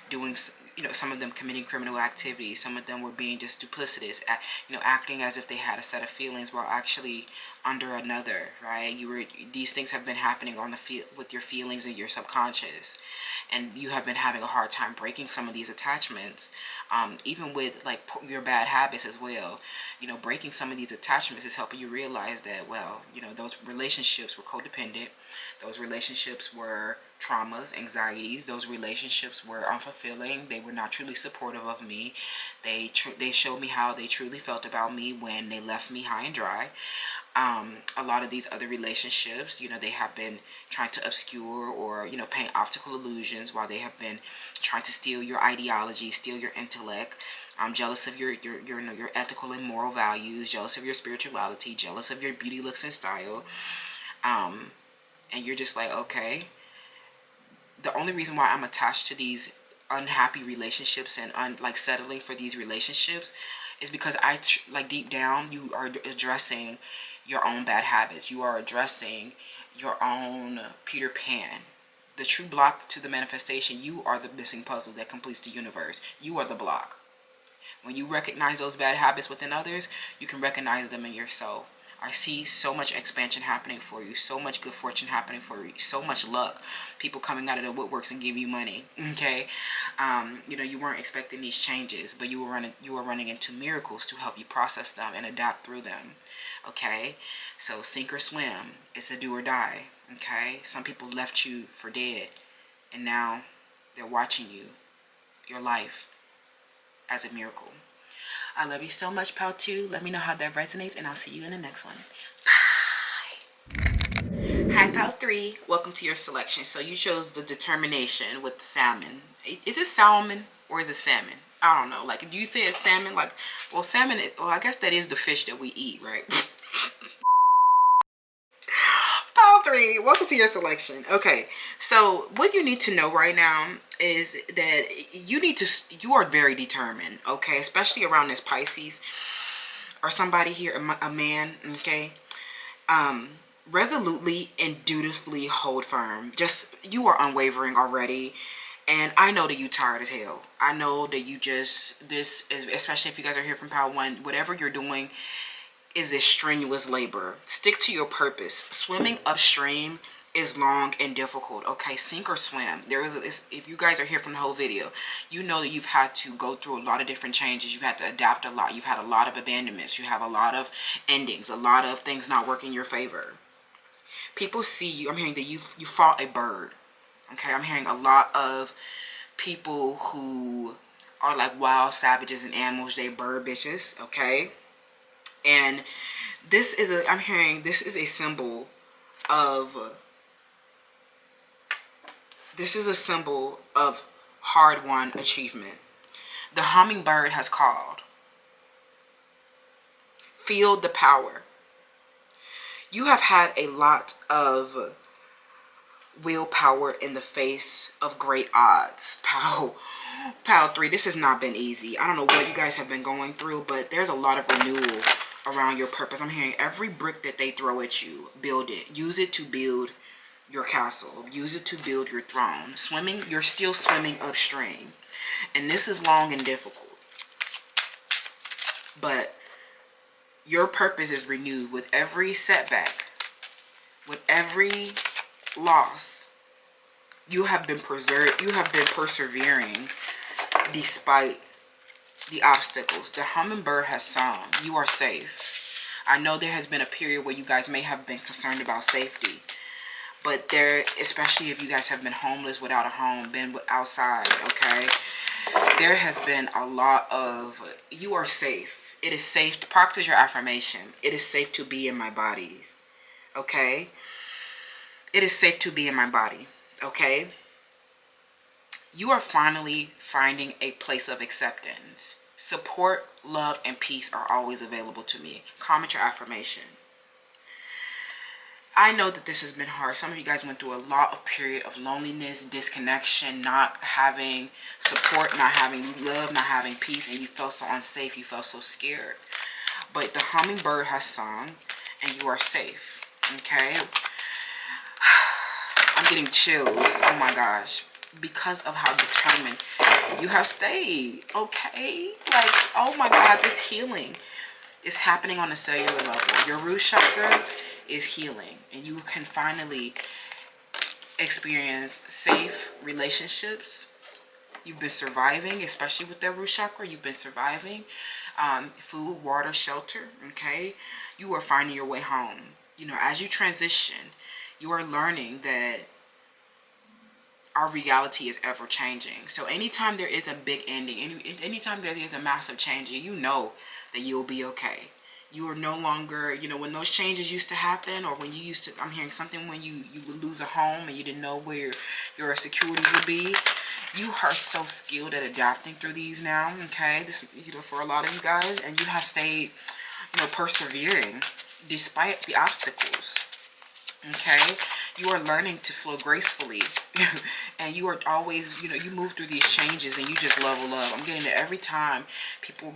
doing, you know, some of them committing criminal activities. Some of them were being just duplicitous, you know, acting as if they had a set of feelings while actually under another, right? These things have been happening on the with your feelings and your subconscious, and you have been having a hard time breaking some of these attachments, even with like your bad habits as well. You know, breaking some of these attachments is helping you realize that, well, you know, those relationships were codependent. Those relationships were traumas, anxieties. Those relationships were unfulfilling. They were not truly supportive of me. They showed me how they truly felt about me when they left me high and dry. A lot of these other relationships, you know, they have been trying to obscure or, you know, paint optical illusions, while they have been trying to steal your ideology, steal your intellect. I'm jealous of your ethical and moral values, jealous of your spirituality, jealous of your beauty, looks, and style. And you're just like, okay, the only reason why I'm attached to these unhappy relationships and like settling for these relationships is because like deep down, you are addressing your own bad habits. You are addressing your own Peter Pan. The true block to the manifestation, you are the missing puzzle that completes the universe. You are the block. When you recognize those bad habits within others, you can recognize them in yourself. I see so much expansion happening for you, so much good fortune happening for you, so much luck, people coming out of the woodworks and give you money. Okay, you know, you weren't expecting these changes, but you were running into miracles to help you process them and adapt through them. Okay, so sink or swim. It's a do or die. Okay, some people left you for dead, and now they're watching your life as a miracle. I love you so much, Pal 2. Let me know how that resonates, and I'll see you in the next one. Bye. Hi, Pal 3. Welcome to your selection. So you chose the determination with the salmon. Is it salmon or is it salmon? I don't know. Like, do you say it's salmon? Like, well, salmon, well, I guess that is the fish that we eat, right? Pile 3, welcome to your selection. Okay, so what you need to know right now is that you are very determined, okay, especially around this Pisces or somebody here, a man, okay. Resolutely and dutifully hold firm. Just, you are unwavering already. And I know that you tired as hell. I know that you just, this is, especially if you guys are here from Power 1, whatever you're doing is a strenuous labor. Stick to your purpose. Swimming upstream is long and difficult. Okay, sink or swim. If you guys are here from the whole video, you know that you've had to go through a lot of different changes. You've had to adapt a lot. You've had a lot of abandonments. You have a lot of endings, a lot of things not working in your favor. People see you. I'm hearing that you fought a bird. Okay, I'm hearing a lot of people who are like wild savages and animals. They bird bitches. Okay. And I'm hearing this is a symbol of hard-won achievement. The hummingbird has called. Feel the power. You have had a lot of willpower in the face of great odds. Pal 3, this has not been easy. I don't know what you guys have been going through, but there's a lot of renewal around your purpose. I'm hearing every brick that they throw at you, build it. Use it to build your castle. Use it to build your throne. Swimming, you're still swimming upstream. And this is long and difficult. But your purpose is renewed with every setback, with every loss. You have been preserved. You have been persevering despite the obstacles. The hummingbird has sung. You are safe. I know there has been a period where you guys may have been concerned about safety. But there, especially if you guys have been homeless, without a home, been outside, okay? There has been a lot of, you are safe. It is safe to practice your affirmation. It is safe to be in my body, okay? It is safe to be in my body, okay? You are finally finding a place of acceptance. Support, love, and peace are always available to me. Comment your affirmation. I know that this has been hard. Some of you guys went through a lot of period of loneliness, disconnection, not having support, not having love, not having peace, and you felt so unsafe, you felt so scared. But the hummingbird has sung, and you are safe, okay? I'm getting chills, oh my gosh, because of how determined you have stayed, okay? Like, oh my God, this healing is happening on a cellular level. Your root chakra is healing, and you can finally experience safe relationships. You've been surviving, especially with that root chakra. You've been surviving. Food, water, shelter, okay? You are finding your way home. You know, as you transition, you are learning that our reality is ever changing. So anytime there is a big ending, anytime there is a massive change, you know that you'll be okay. You are no longer, you know, when those changes used to happen, or when you used to, I'm hearing something when you would lose a home and you didn't know where your security would be. You are so skilled at adapting through these now, okay? This, you know, for a lot of you guys, and you have stayed, you know, persevering despite the obstacles, okay? You are learning to flow gracefully, and you are always, you know, you move through these changes and you just level up. I'm getting that every time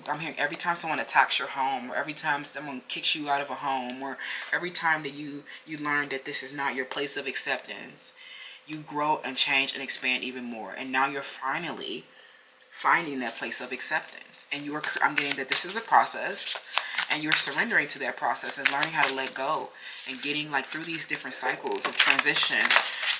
I'm hearing every time someone attacks your home, or every time someone kicks you out of a home, or every time that you learn that this is not your place of acceptance, you grow and change and expand even more. And now you're finally finding that place of acceptance. And I'm getting that this is a process, and you're surrendering to that process and learning how to let go, and getting like through these different cycles of transition.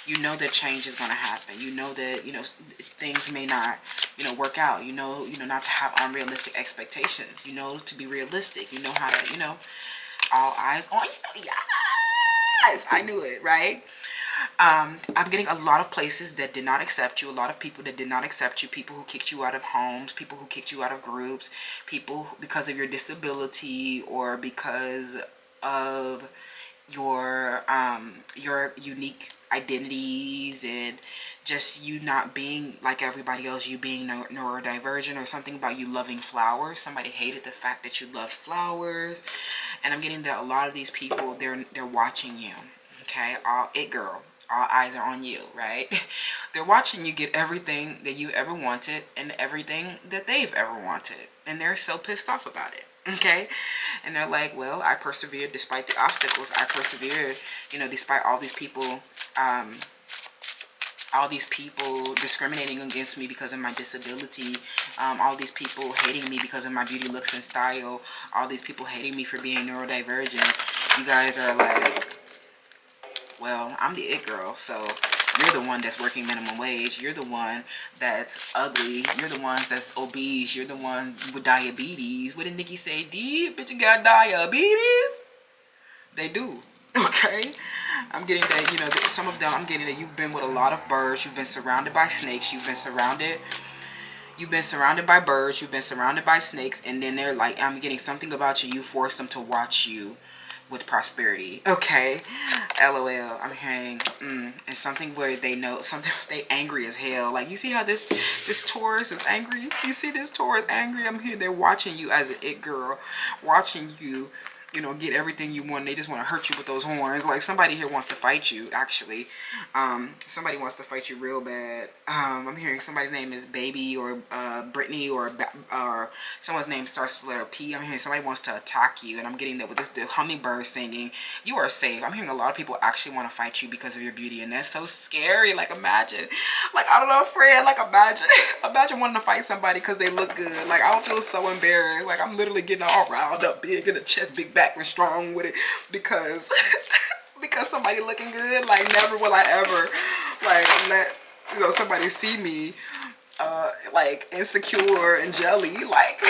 You know that change is going to happen. You know that, you know, things may not, you know, work out. You know not to have unrealistic expectations. You know to be realistic. You know how to, you know, all eyes on you. Yes, I knew it, right? I'm getting a lot of places that did not accept you, a lot of people that did not accept you, people who kicked you out of homes, people who kicked you out of groups, people because of your disability, or because of your unique identities, and just you not being like everybody else, you being neurodivergent, or something about you loving flowers. Somebody hated the fact that you love flowers. And I'm getting that a lot of these people, they're watching you, okay? All eyes are on you, right? They're watching you get everything that you ever wanted and everything that they've ever wanted, and they're so pissed off about it, okay? And they're like, well, I persevered despite the obstacles. I persevered, you know, despite all these people discriminating against me because of my disability, all these people hating me because of my beauty, looks, and style, all these people hating me for being neurodivergent. You guys are like, well, I'm the it girl, so you're the one that's working minimum wage. You're the one that's ugly. You're the ones that's obese. You're the one with diabetes. What did Nikki say? These bitches got diabetes? They do. Okay? I'm getting that, you know, some of them, I'm getting that you've been with a lot of birds. You've been surrounded by snakes. You've been surrounded by birds. You've been surrounded by snakes. And then they're like, I'm getting something about you. You force them to watch you with prosperity, okay? LOL. I'm hearing and something where they know something, they angry as hell. Like, you see how this Taurus is angry? You see this Taurus angry? I'm here. They're watching you as an it girl, watching you, you know, get everything you want. They just want to hurt you with those horns. Like, somebody here wants to fight you, actually. Somebody wants to fight you real bad. I'm hearing somebody's name is Baby, or Brittany, or someone's name starts with a letter P. I'm hearing somebody wants to attack you, and I'm getting that with the hummingbird singing. You are safe. I'm hearing a lot of people actually want to fight you because of your beauty, and that's so scary. Like, imagine, like, I don't know, Fred, like, imagine wanting to fight somebody because they look good. Like, I would feel so embarrassed. Like, I'm literally getting all riled up, big in the chest, big back, and strong with it, because because somebody looking good. Like, never will I ever like let somebody see me like insecure and jelly. Like,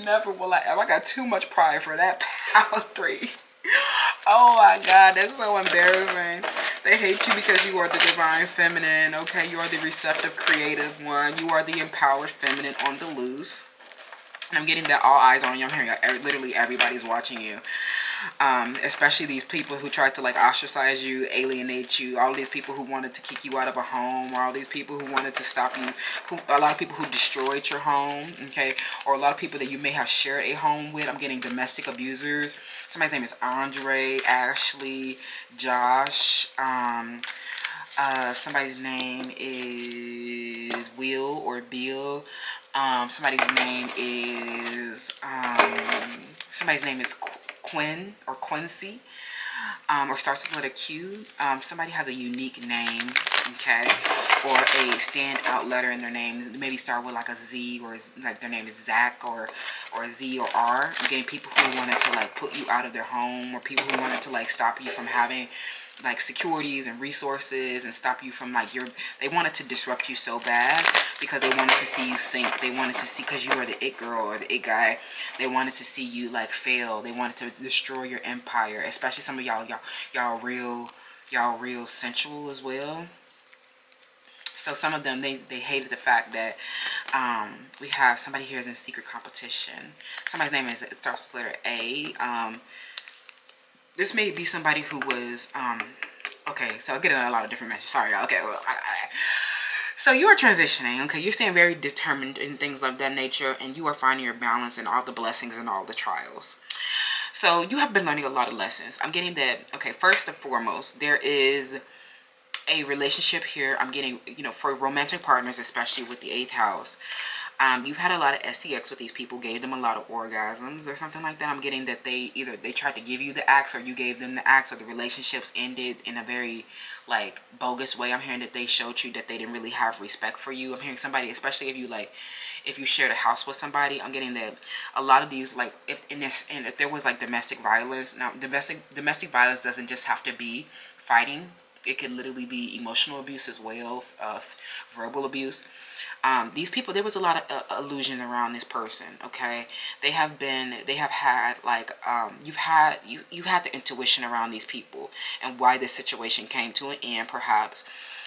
never will I ever. I got too much pride for that. Power 3. Oh my god, that's so embarrassing. They hate you because you are the divine feminine. Okay, you are the receptive creative one. You are the empowered feminine on the loose. And I'm getting that all eyes on you. I'm hearing literally everybody's watching you. Especially these people who tried to like ostracize you, alienate you, all these people who wanted to kick you out of a home, or all these people who wanted to stop you, a lot of people who destroyed your home, okay, or a lot of people that you may have shared a home with. I'm getting domestic abusers. Somebody's name is Andre, Ashley, Josh. Somebody's name is Will or Bill. Somebody's name is Quinn or Quincy, or starts with a Q. Somebody has a unique name, okay, or a standout letter in their name. Maybe start with like a Z, or like their name is Zach, or Z or R. I'm getting people who wanted to like put you out of their home, or people who wanted to like stop you from having like securities and resources, and stop you from like they wanted to disrupt you so bad because they wanted to see you sink. They wanted to see, because you were the it girl or the it guy, they wanted to see you like fail. They wanted to destroy your empire. Especially some of y'all real sensual as well. So some of them, they hated the fact that we have somebody here is in secret competition. Somebody's name is, it starts with letter A. This may be somebody who was, okay, so I'm getting a lot of different messages. Sorry, y'all. Okay, well, so you are transitioning, okay? You're staying very determined in things of that nature, and you are finding your balance in all the blessings and all the trials. So you have been learning a lot of lessons. I'm getting that, okay, first and foremost, there is a relationship here. I'm getting, for romantic partners, especially with the 8th house. You've had a lot of sex with these people, gave them a lot of orgasms or something like that. I'm getting that they tried to give you the axe, or you gave them the axe, or the relationships ended in a very like bogus way. I'm hearing that they showed you that they didn't really have respect for you. I'm hearing somebody, especially if you shared a house with somebody, I'm getting that a lot of these, like if there was like domestic violence. Now domestic violence doesn't just have to be fighting. It could literally be emotional abuse as well, verbal abuse. These people, there was a lot of illusion around this person, okay? They have had like, you've had the intuition around these people and why this situation came to an end, perhaps.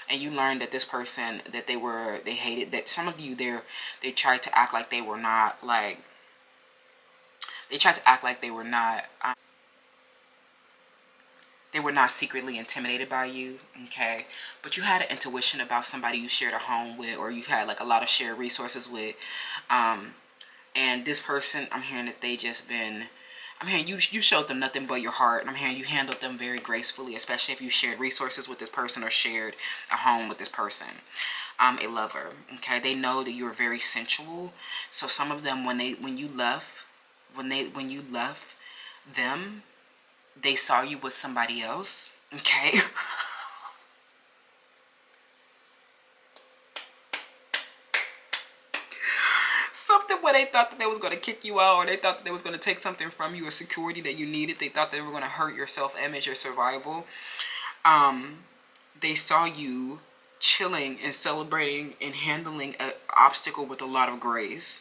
And you learned that this person, that they hated, that some of you they tried to act like they were not they were not secretly intimidated by you, okay? But you had an intuition about somebody you shared a home with, or you had like a lot of shared resources with. And this person, I'm hearing that I'm hearing you showed them nothing but your heart. And I'm hearing you handled them very gracefully, especially if you shared resources with this person or shared a home with this person. A lover, okay? They know that you're very sensual. So some of them, when you left them, they saw you with somebody else, okay? Something where they thought that they was going to kick you out, or they thought that they was going to take something from you, a security that you needed. They thought they were going to hurt your self-image, your survival. They saw you chilling and celebrating and handling an obstacle with a lot of grace.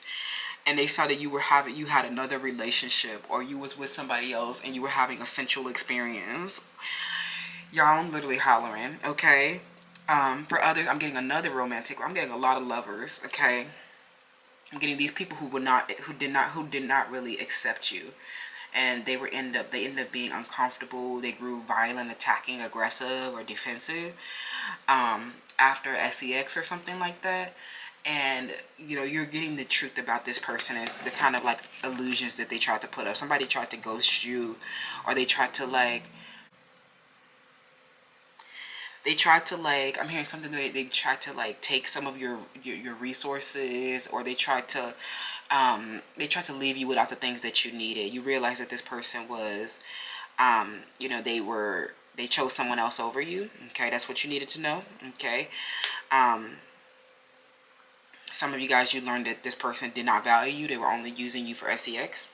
And they saw that you had another relationship, or you was with somebody else and you were having a sensual experience. Y'all, I'm literally hollering, okay? For others, I'm getting another romantic. I'm getting a lot of lovers, okay? I'm getting these people who did not really accept you, and they ended up being uncomfortable. They grew violent, attacking, aggressive, or defensive after sex or something like that. And you're getting the truth about this person and the kind of like illusions that they tried to put up. Somebody tried to ghost you, or they tried to I'm hearing something, they tried to like take some of your resources, or they tried to leave you without the things that you needed. You realize that this person was they chose someone else over you, okay? That's what you needed to know, okay? Some of you guys, you learned that this person did not value you. They were only using you for sex.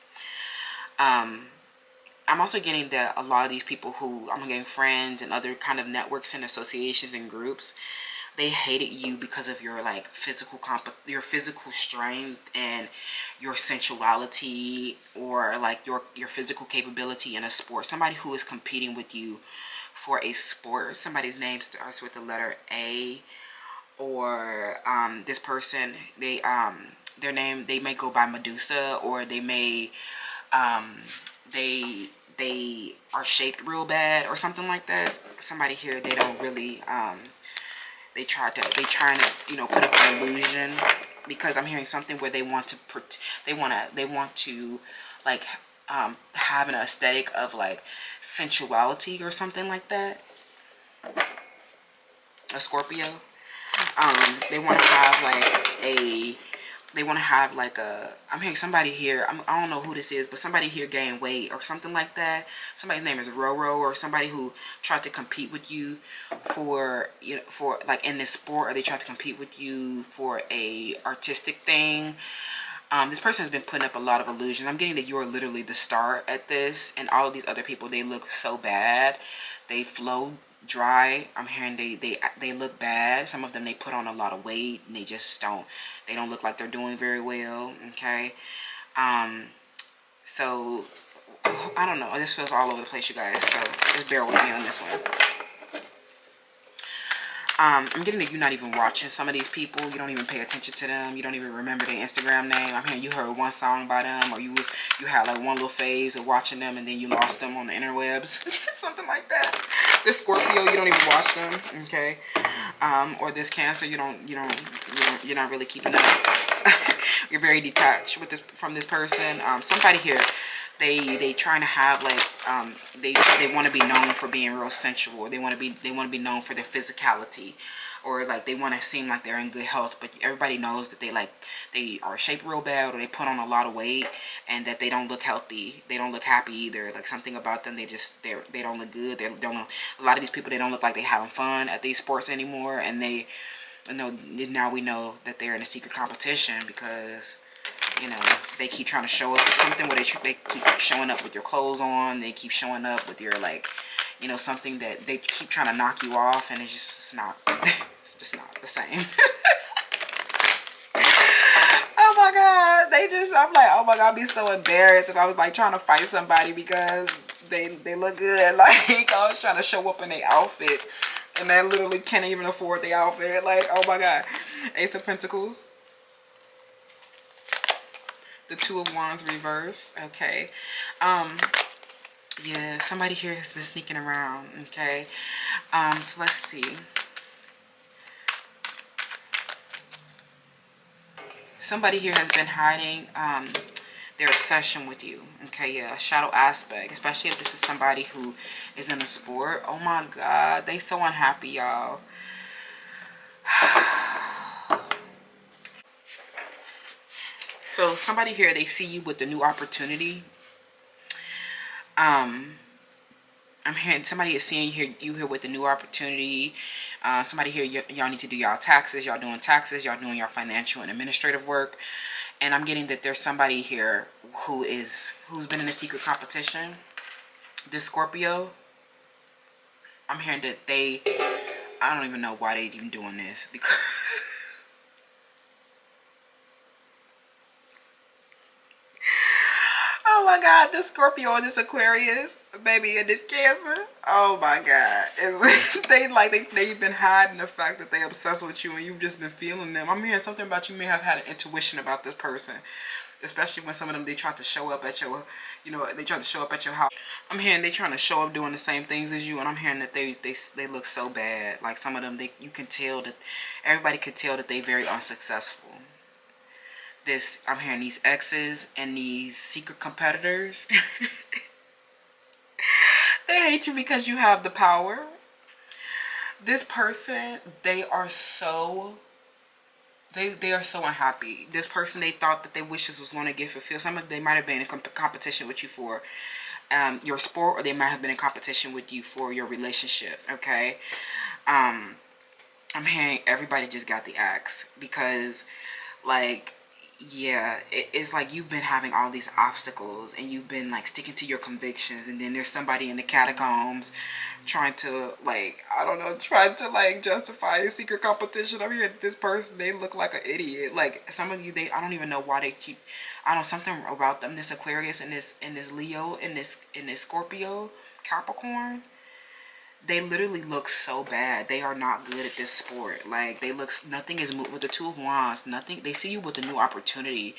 I'm also getting that a lot of these people who I'm getting friends and other kind of networks and associations and groups, they hated you because of your like your physical strength and your sensuality, or like your physical capability in a sport. Somebody who is competing with you for a sport. Somebody's name starts with the letter A, or this person, their name, they may go by Medusa, or they may um, they are shaped real bad or something like that. Somebody here, they don't really they trying to put up an illusion, because I'm hearing something where they want to they want to like have an aesthetic of like sensuality or something like that. A Scorpio. They want to have like I'm hearing somebody here, I don't know who this is, but somebody here gained weight or something like that. Somebody's name is Roro, or somebody who tried to compete with you for, for like in this sport, or they tried to compete with you for a artistic thing. This person has been putting up a lot of illusions. I'm getting that you are literally the star at this, and all of these other people, they look so bad. They flow dry. I'm hearing they look bad. Some of them, they put on a lot of weight, and they don't look like they're doing very well. Okay. So I don't know. This feels all over the place, you guys. So just bear with me on this one. I'm getting that you're not even watching some of these people. You don't even pay attention to them. You don't even remember their Instagram name. I'm hearing you heard one song by them, or you had like one little phase of watching them, and then you lost them on the interwebs. Something like that. This Scorpio, you don't even watch them, okay? Or this Cancer, you're not really keeping up. You're very detached from this person. Somebody here, they trying to have like they want to be known for being real sensual. They want to be known for their physicality, or like they want to seem like they're in good health, but everybody knows that they are shaped real bad, or they put on a lot of weight, and that they don't look healthy. They don't look happy either. Like something about them, they don't look good. They don't know. A lot of these people, they don't look like they're having fun at these sports anymore, and now we know that they're in a secret competition, because they keep trying to show up with something where they keep showing up with your clothes on. They keep showing up with your like, something that they keep trying to knock you off, and it's just not. It's just not the same. Oh my God, I'm like, oh my God, I'd be so embarrassed if I was like trying to fight somebody because they look good. Like I was trying to show up in their outfit, and they literally can't even afford the outfit. Like, oh my God. Ace of Pentacles. The Two of Wands reverse. Okay. Yeah, somebody here has been sneaking around. Okay. So let's see. Somebody here has been hiding their obsession with you. Okay, yeah, shadow aspect, especially if this is somebody who is in a sport. Oh my God, they so unhappy, y'all. So somebody here, they see you with the new opportunity. I'm hearing somebody is seeing you here with the new opportunity. Somebody here, y'all need to do y'all taxes. Y'all doing taxes. Y'all doing your financial and administrative work. And I'm getting that there's somebody here who's been in a secret competition. This Scorpio, I'm hearing that I don't even know why they even doing this, because oh my God, this Scorpio and this Aquarius, baby, and this Cancer. Oh my God, they've been hiding the fact that they obsessed with you, and you've just been feeling them. I'm hearing something about you may have had an intuition about this person, especially when some of them, they try to show up at your, they try to show up at your house. I'm hearing they trying to show up doing the same things as you, and I'm hearing that they look so bad. Like some of them, you can tell that everybody can tell that they very unsuccessful. I'm hearing these exes and these secret competitors. They hate you because you have the power. This person, they are so unhappy. This person, they thought that their wishes was going to get fulfilled. Some of they might have been in competition with you for your sport, or they might have been in competition with you for your relationship. Okay. I'm hearing everybody just got the axe, because like yeah, it's like you've been having all these obstacles and you've been like sticking to your convictions, and then there's somebody in the catacombs trying to, like, I don't know, trying to like justify a secret competition. I'm here, this person, they look like an idiot. Like some of you, they, I don't even know why they keep, I don't know, something about them, this Aquarius and this Leo and this Scorpio, Capricorn, they literally look so bad. They are not good at this sport. Like they look, nothing is moving with the Two of Wands. Nothing. They see you with a new opportunity,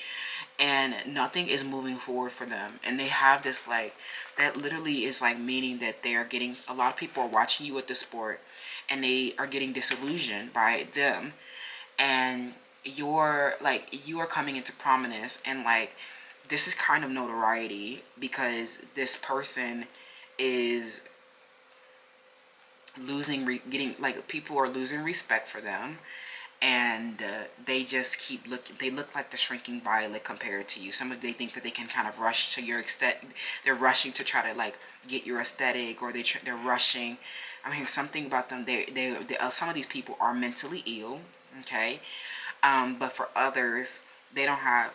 and nothing is moving forward for them. And they have this like, that literally is like meaning that they are getting, a lot of people are watching you at the sport, and they are getting disillusioned by them, and you're like, you are coming into prominence, and like this is kind of notoriety because this person is losing getting, like, people are losing respect for them, and they just keep looking, they look like the shrinking violet compared to you. Some of they think that they can kind of rush to your aesthetic, they're rushing to try to like get your aesthetic, or they're rushing. I mean, something about them, they some of these people are mentally ill, okay, but for others, they don't have,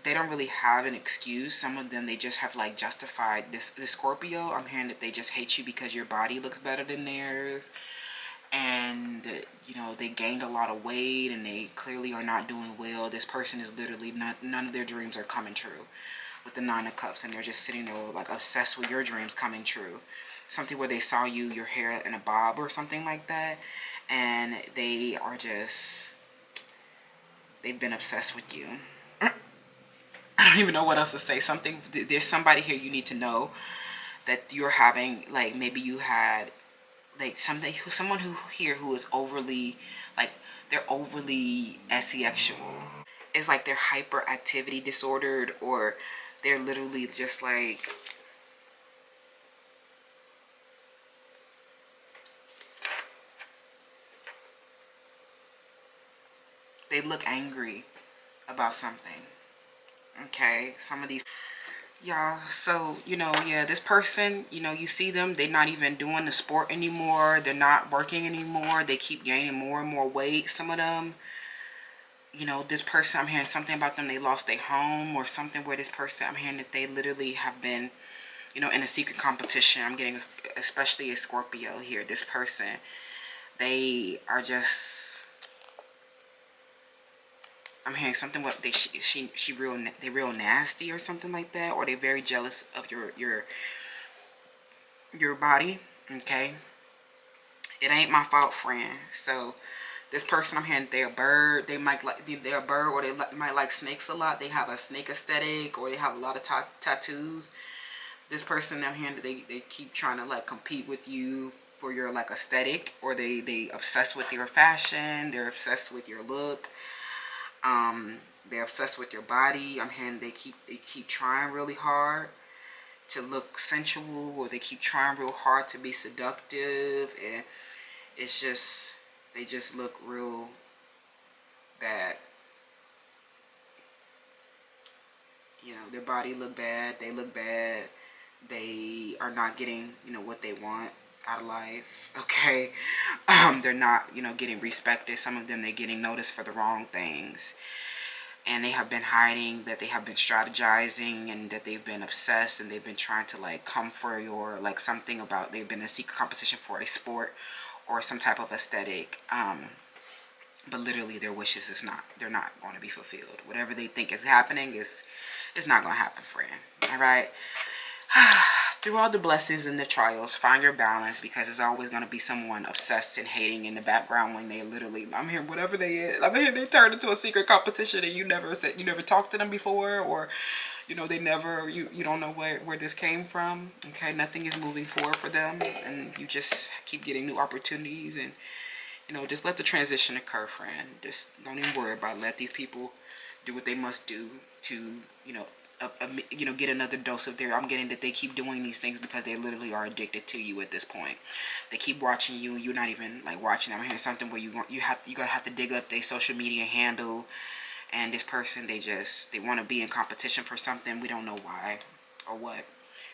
they don't really have an excuse. Some of them, they just have like justified this Scorpio, I'm hearing that they just hate you because your body looks better than theirs, and you know, they gained a lot of weight and they clearly are not doing well. This person is literally not, none of their dreams are coming true with the Nine of Cups, and they're just sitting there like obsessed with your dreams coming true. Something where they saw you, your hair in a bob or something like that, and they are just, they've been obsessed with you. I don't even know what else to say. Something, there's somebody here you need to know that you're having, like, maybe you had like something, someone who here who is overly, like, they're overly sexual. It's like they're hyperactivity disordered, or they're literally just like, they look angry about something. Okay, some of these, yeah, so, you know, yeah, this person, you know, you see them, they're not even doing the sport anymore. They're not working anymore. They keep gaining more and more weight. Some of them, you know, this person, I'm hearing something about them, they lost their home or something, where this person, I'm hearing that they literally have been, you know, in a secret competition. I'm getting, especially a Scorpio here, this person, they are just, I'm hearing something what they, she real, they real nasty or something like that, or they're very jealous of your body. Okay, it ain't my fault, friend. So this person, I'm hearing they're a bird. They might like, they're a bird, or they might like snakes a lot. They have a snake aesthetic, or they have a lot of tattoos. This person, I'm hearing that they keep trying to like compete with you for your like aesthetic, or they obsessed with your fashion. They're obsessed with your look. They're obsessed with your body. I'm hearing they keep trying really hard to look sensual, or they keep trying real hard to be seductive, and it's just, they just look real bad. You know, their body look bad, they look bad, they are not getting, you know, what they want out of life. Okay, they're not, you know, getting respected. Some of them, they're getting noticed for the wrong things, and they have been hiding, that they have been strategizing, and that they've been obsessed, and they've been trying to like come for your, like, something about, they've been in a secret competition for a sport or some type of aesthetic, but literally their wishes is not, they're not going to be fulfilled. Whatever they think is happening is, it's not going to happen, friend. All right. Through all the blessings and the trials, find your balance, because there's always going to be someone obsessed and hating in the background when they literally, I'm here, whatever they is, I'm here, they turn into a secret competition, and you never said, you never talked to them before, or, you know, they never, you don't know where this came from. Okay, nothing is moving forward for them, and you just keep getting new opportunities, and, you know, just let the transition occur, friend. Just don't even worry about it. Let these people do what they must do to, you know, you know, get another dose of their, I'm getting that they keep doing these things because they literally are addicted to you at this point. They keep watching you, and you're not even like watching them. I'm hearing something where you gotta have to dig up their social media handle, and this person, they want to be in competition for something. We don't know why or what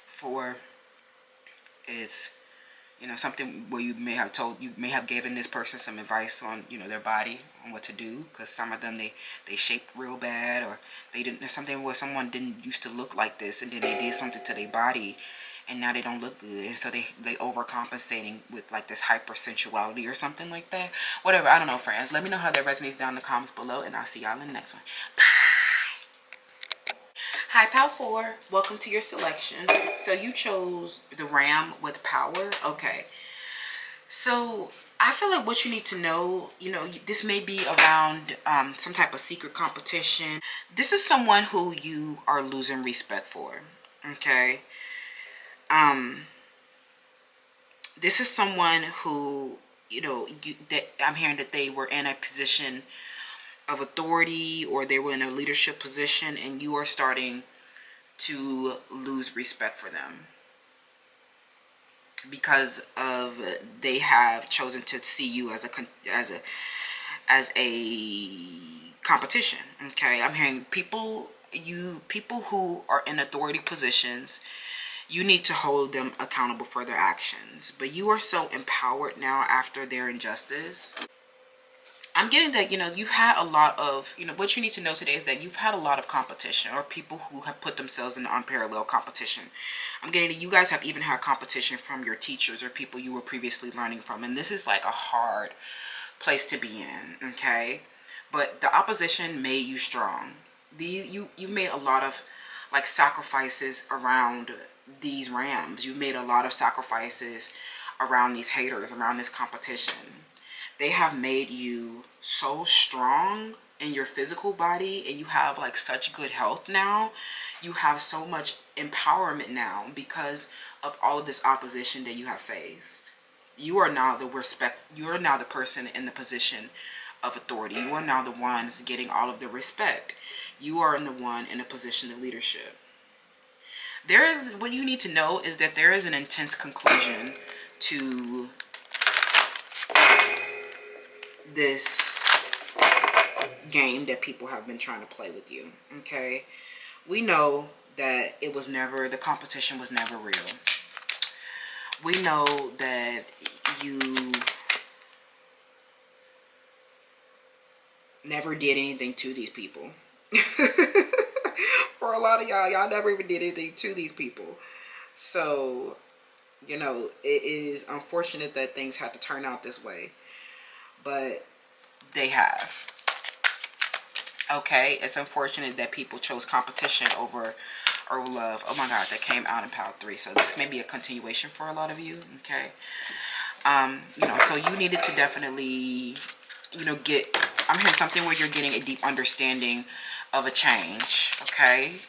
for. Is, You know, something where you may have given this person some advice on, you know, their body, on what to do, because some of them, they shaped real bad, or they didn't, there's something where someone didn't used to look like this, and then they did something to their body, and now they don't look good, and so they overcompensating with like this hypersensuality or something like that. Whatever, I don't know, friends. Let me know how that resonates down in the comments below, and I'll see y'all in the next one. Hi, Pal 4. Welcome to your selection. So you chose the Ram with power. Okay. So I feel like what you need to know, you know, this may be around some type of secret competition. This is someone who you are losing respect for. Okay. This is someone who, you know, that I'm hearing that they were in a position of authority, or they were in a leadership position, and you are starting to lose respect for them because of they have chosen to see you as a competition. Okay, I'm hearing people who are in authority positions, you need to hold them accountable for their actions, but you are so empowered now after their injustice. I'm getting that, you know, you had a lot of, you know, what you need to know today is that you've had a lot of competition, or people who have put themselves in unparalleled competition. I'm getting that you guys have even had competition from your teachers or people you were previously learning from. And this is like a hard place to be in, okay? But the opposition made you strong. You made a lot of like sacrifices around these Rams. You made a lot of sacrifices around these haters, around this competition. They have made you so strong in your physical body, and you have like such good health now. You have so much empowerment now because of all of this opposition that you have faced. You are now the person in the position of authority. You are now the ones getting all of the respect. You are the one in a position of leadership. What you need to know is that there is an intense conclusion to this game that people have been trying to play with you. Okay, we know that the competition was never real. We know that you never did anything to these people. For a lot of y'all never even did anything to these people. So, you know, it is unfortunate that things had to turn out this way, but they have. Okay, it's unfortunate that people chose competition over love. Oh my God, that came out in Power 3. So this may be a continuation for a lot of you. Okay, you know, so you needed to definitely, you know, I'm hearing something where you're getting a deep understanding of a change. Okay.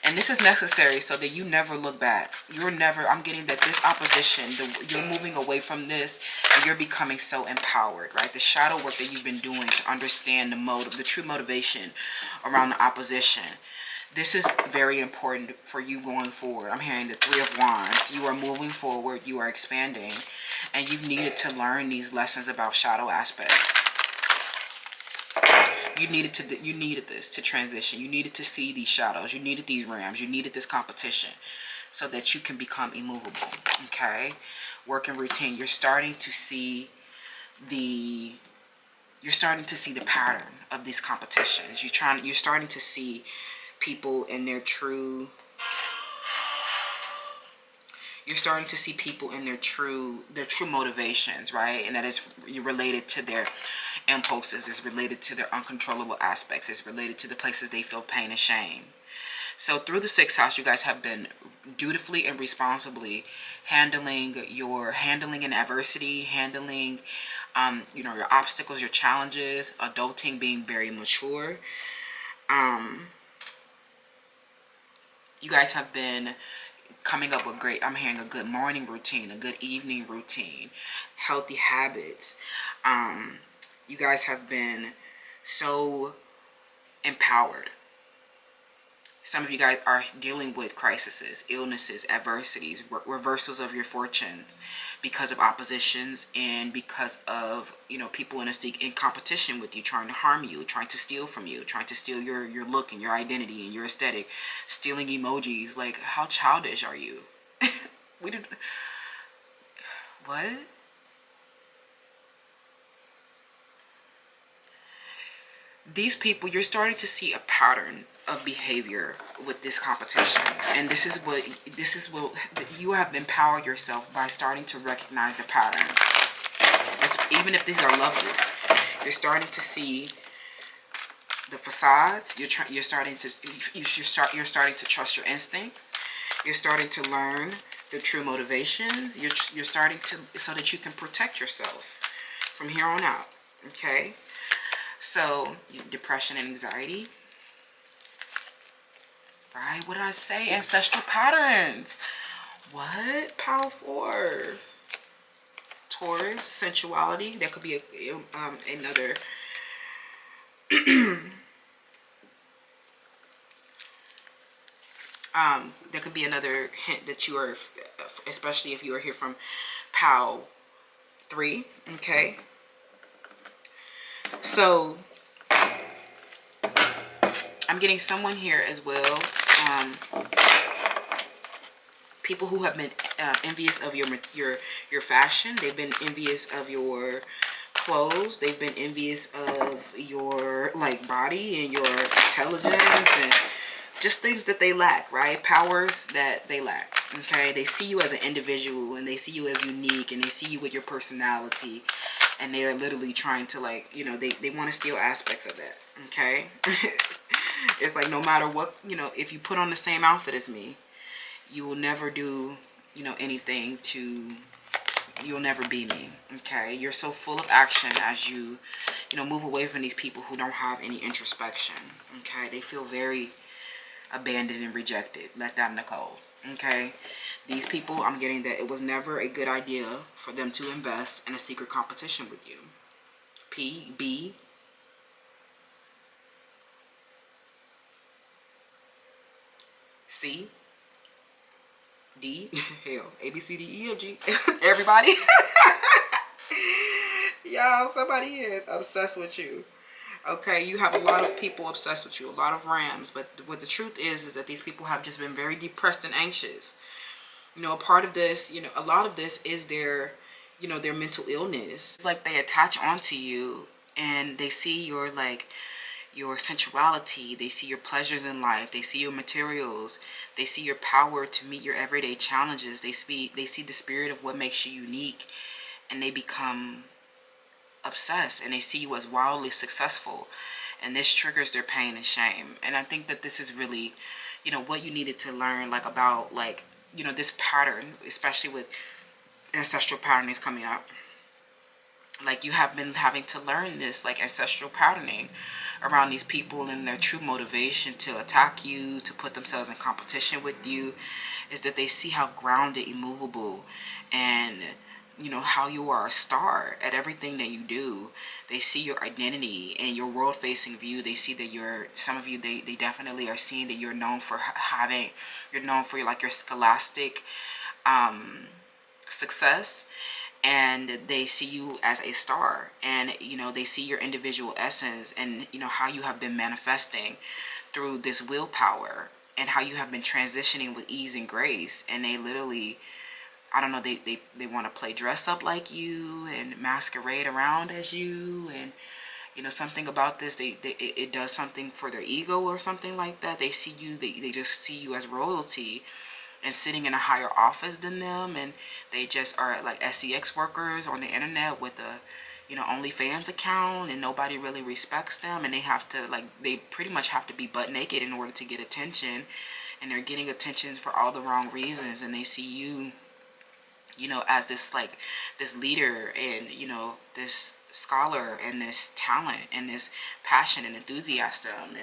And this is necessary so that you never look back. I'm getting that this opposition, you're moving away from this, and you're becoming so empowered, right? The shadow work that you've been doing to understand the true motivation around the opposition. This is very important for you going forward. I'm hearing the Three of Wands. You are moving forward, you are expanding, and you've needed to learn these lessons about shadow aspects. You needed this to transition. You needed to see these shadows. You needed these Rams. You needed this competition so that you can become immovable. Okay? Work and routine. You're starting to see the pattern of these competitions. You're starting to see people in their true motivations, right? And that is related to their impulses. It's related to their uncontrollable aspects. It's related to the places they feel pain and shame. So through the 6th house, you guys have been dutifully and responsibly handling in adversity, handling you know, your obstacles, your challenges, adulting, being very mature. You guys have been coming up with I'm hearing a good morning routine, a good evening routine, healthy habits. You guys have been so empowered. Some of you guys are dealing with crises, illnesses, adversities, reversals of your fortunes because of oppositions and because of, you know, people in competition with you, trying to harm you, trying to steal from you, trying to steal your look and your identity and your aesthetic, stealing emojis. Like, how childish are you? What? These people, you're starting to see a pattern of behavior with this competition, and this is what you have empowered yourself by starting to recognize a pattern. Even if these are lovers, you're starting to see the facades. You're starting to trust your instincts. You're starting to learn the true motivations. You're starting to, so that you can protect yourself from here on out. Okay. So, depression and anxiety. Right? What did I say? Ancestral patterns. What? Power 4. Taurus, sensuality. That could be another. That could be another hint that you are, especially if you are here from POW 3. Okay. So I'm getting someone here as well. People who have been envious of your fashion. They've been envious of your clothes. They've been envious of your like body and your intelligence and just things that they lack, right? Powers that they lack. Okay, they see you as an individual and they see you as unique and they see you with your personality, and they are literally trying to, like, you know, they want to steal aspects of that. Okay. It's like, no matter what, you know, if you put on the same outfit as me, you will never do, you know, anything to, you'll never be me. Okay. You're so full of action as you know, move away from these people who don't have any introspection. Okay. They feel very abandoned and rejected. Let that in the cold. Okay. These people, I'm getting that it was never a good idea for them to invest in a secret competition with you. P, B, C, D, hell, A, B, C, D, E, F, G. Everybody. Y'all, somebody is obsessed with you. Okay, you have a lot of people obsessed with you, a lot of Rams. But what the truth is that these people have just been very depressed and anxious. You know, a part of this, you know, a lot of this is their, you know, their mental illness. It's like they attach onto you and they see your, like, your sensuality. They see your pleasures in life. They see your materials. They see your power to meet your everyday challenges. They see the spirit of what makes you unique, and they become obsessed, and they see you as wildly successful, and this triggers their pain and shame. And I think that this is really, you know, what you needed to learn, like, about, like, you know, this pattern, especially with ancestral patterning is coming up. Like, you have been having to learn this, like, ancestral patterning around these people, and their true motivation to attack you, to put themselves in competition with you, is that they see how grounded, immovable, and, you know, how you are a star at everything that you do. They see your identity and your world-facing view. They see that you're, some of you, they definitely are seeing that you're known for having, you're known for, like, your scholastic success, and they see you as a star, and, you know, they see your individual essence, and, you know, how you have been manifesting through this willpower, and how you have been transitioning with ease and grace. And they literally, I don't know, they want to play dress up like you and masquerade around as you. And, you know, something about this, it does something for their ego or something like that. They see you, they just see you as royalty and sitting in a higher office than them, and they just are like SEX workers on the internet with a, you know, OnlyFans account, and nobody really respects them, and they have to, like, they pretty much have to be butt naked in order to get attention, and they're getting attention for all the wrong reasons. And they see you, you know, as this, like, this leader, and, you know, this scholar, and this talent, and this passion and enthusiasm,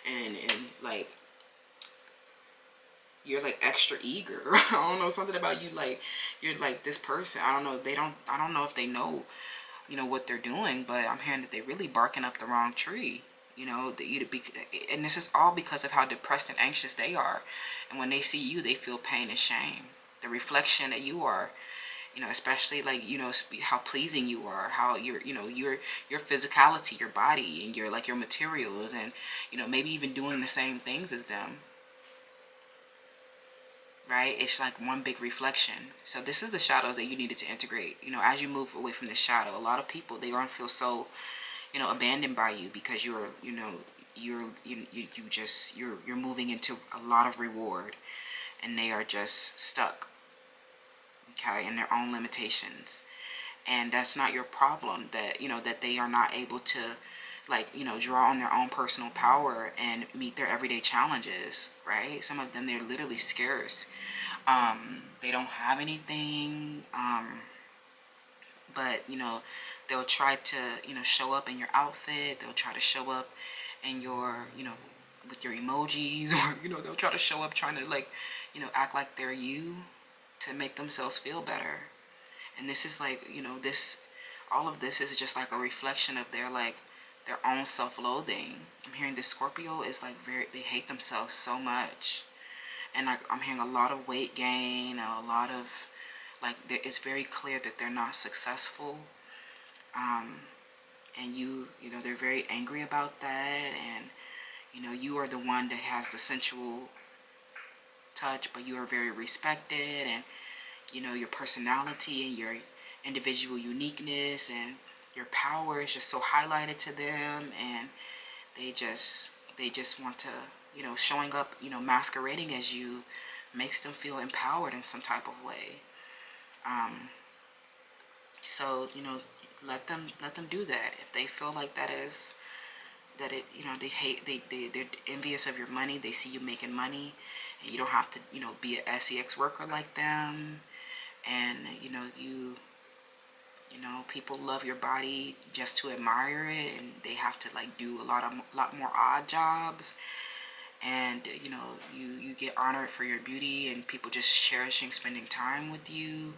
and like, you're, like, extra eager. I don't know, something about you, like, you're like this person. I don't know, I don't know if they know, you know, what they're doing, but I'm hearing that they're really barking up the wrong tree. You know, and this is all because of how depressed and anxious they are. And when they see you, they feel pain and shame. The reflection that you are, you know, especially, like, you know, how pleasing you are, how you're, you know, your physicality, your body, and your, like, your materials, and, you know, maybe even doing the same things as them. right? It's like one big reflection. So this is the shadows that you needed to integrate. You know, as you move away from the shadow, a lot of people, they don't feel so, you know, abandoned by you because you're, you know, you're moving into a lot of reward, and they are just stuck, okay, in their own limitations. And that's not your problem, that, you know, that they are not able to, like, you know, draw on their own personal power and meet their everyday challenges, right? Some of them, they're literally scarce. They don't have anything, but, you know, they'll try to, you know, show up in your outfit. They'll try to show up in your, you know, with your emojis, or, you know, they'll try to show up trying to, like, you know, act like they're you to make themselves feel better. And this is like, you know, all of this is just like a reflection of their, like, their own self-loathing. I'm hearing this Scorpio is like they hate themselves so much. And like, I'm hearing a lot of weight gain and a lot of, like, it's very clear that they're not successful. And you know, they're very angry about that. And, you know, you are the one that has the sensual touch, but you are very respected. And, you know, your personality and your individual uniqueness and your power is just so highlighted to them. And they just want to, you know, showing up, you know, masquerading as you makes them feel empowered in some type of way. So, you know, let them do that. If they feel like you know, they're envious of your money, they see you making money, and you don't have to, you know, be a SEX worker like them. And, you know, you know, people love your body just to admire it, and they have to, like, do a lot more odd jobs. And, you know, you get honored for your beauty, and people just cherishing spending time with you,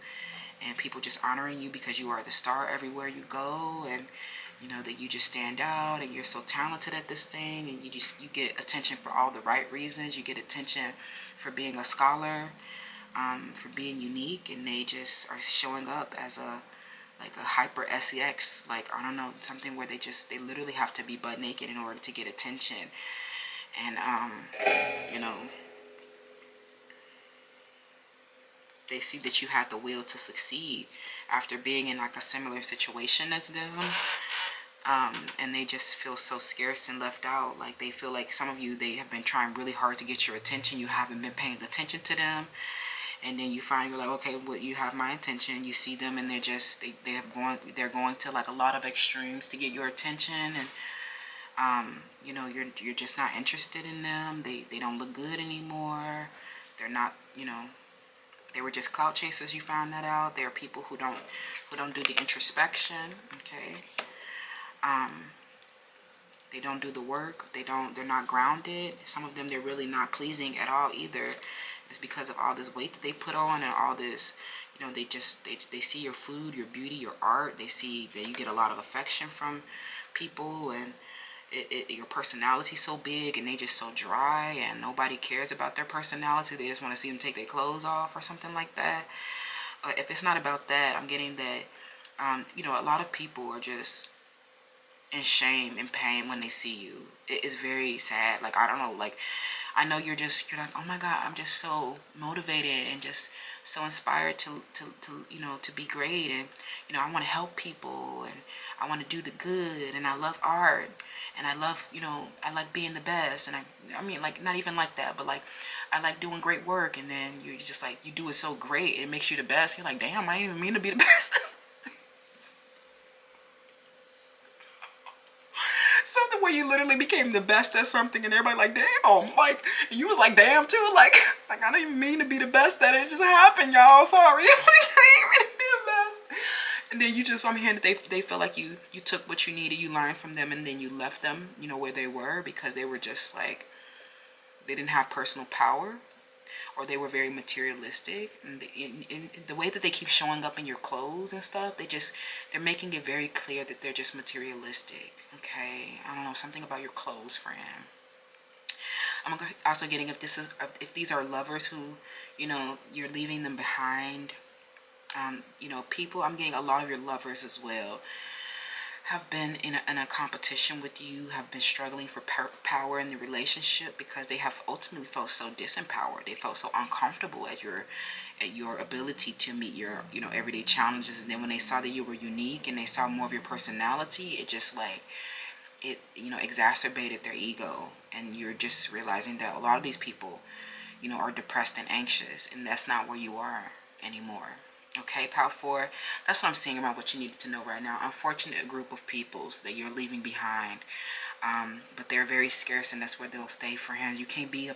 and people just honoring you because you are the star everywhere you go. And, you know, that you just stand out, and you're so talented at this thing, and you get attention for all the right reasons. You get attention for being a scholar, for being unique, and they just are showing up as a hyper SEX, like, I don't know, something where they literally have to be butt naked in order to get attention. And, you know, they see that you had the will to succeed after being in, like, a similar situation as them. And they just feel so scarce and left out. Like, they feel like some of you, they have been trying really hard to get your attention. You haven't been paying attention to them. And then you find, you're like, okay, well, you have my attention. You see them, and they're just, they're going to, like, a lot of extremes to get your attention. And, you know, you're just not interested in them. They don't look good anymore. They're not, you know, they were just clout chasers. You found that out. There are people who don't do the introspection. Okay. They don't do the work. They're not grounded. Some of them, they're really not pleasing at all either. It's because of all this weight that they put on, and all this, you know, they see your food, your beauty, your art. They see that you get a lot of affection from people, and your personality so big, and they just so dry, and nobody cares about their personality. They just want to see them take their clothes off or something like that. If it's not about that, I'm getting that, you know, a lot of people are just in shame and pain when they see you. It is very sad. Like, I don't know, like, I know you're like, oh my God, I'm just so motivated and just so inspired to you know, to be great. And, you know, I want to help people, and I want to do the good, and I love art, and I love, you know, I like being the best. And I mean, like, not even like that, but like, I like doing great work. And then you're just like, you do it so great, it makes you the best. You're like, damn, I didn't even mean to be the best. Something where you literally became the best at something, and everybody like, damn, like, and you was like, damn too, like I don't even mean to be the best at it. It just happened, y'all. Sorry. I didn't mean to be the best. And then you just, I'm hearing that they feel like you took what you needed, you learned from them, and then you left them, you know, where they were, because they were just like, they didn't have personal power, or they were very materialistic. And in the way that they keep showing up in your clothes and stuff, they're making it very clear that they're just materialistic. Okay, I don't know, something about your clothes, friend. I'm also getting if these are lovers who, you know, you're leaving them behind. You know, people, I'm getting a lot of your lovers as well. have been in a competition with you, have been struggling for power in the relationship because they have ultimately felt so disempowered. They felt so uncomfortable at your ability to meet your everyday challenges. And then when they saw that you were unique and they saw more of your personality, it just like it exacerbated their ego. And you're just realizing that a lot of these people are depressed and anxious, and that's not where you are anymore. Okay, Pile 4, that's what I'm saying about what you needed to know right now. Unfortunate group of peoples that you're leaving behind, but they're very scarce, and that's where they'll stay, friends. You can't be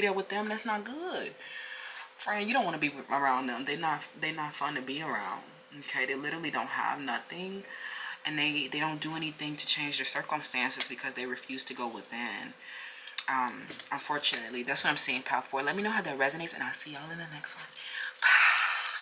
there with them. That's not good, friend. You don't want to be around them. They're not fun to be around. Okay, they literally don't have nothing, and they don't do anything to change their circumstances because they refuse to go within. Unfortunately, that's what I'm seeing, Pile 4. Let me know how that resonates, and I'll see y'all in the next one. Bye.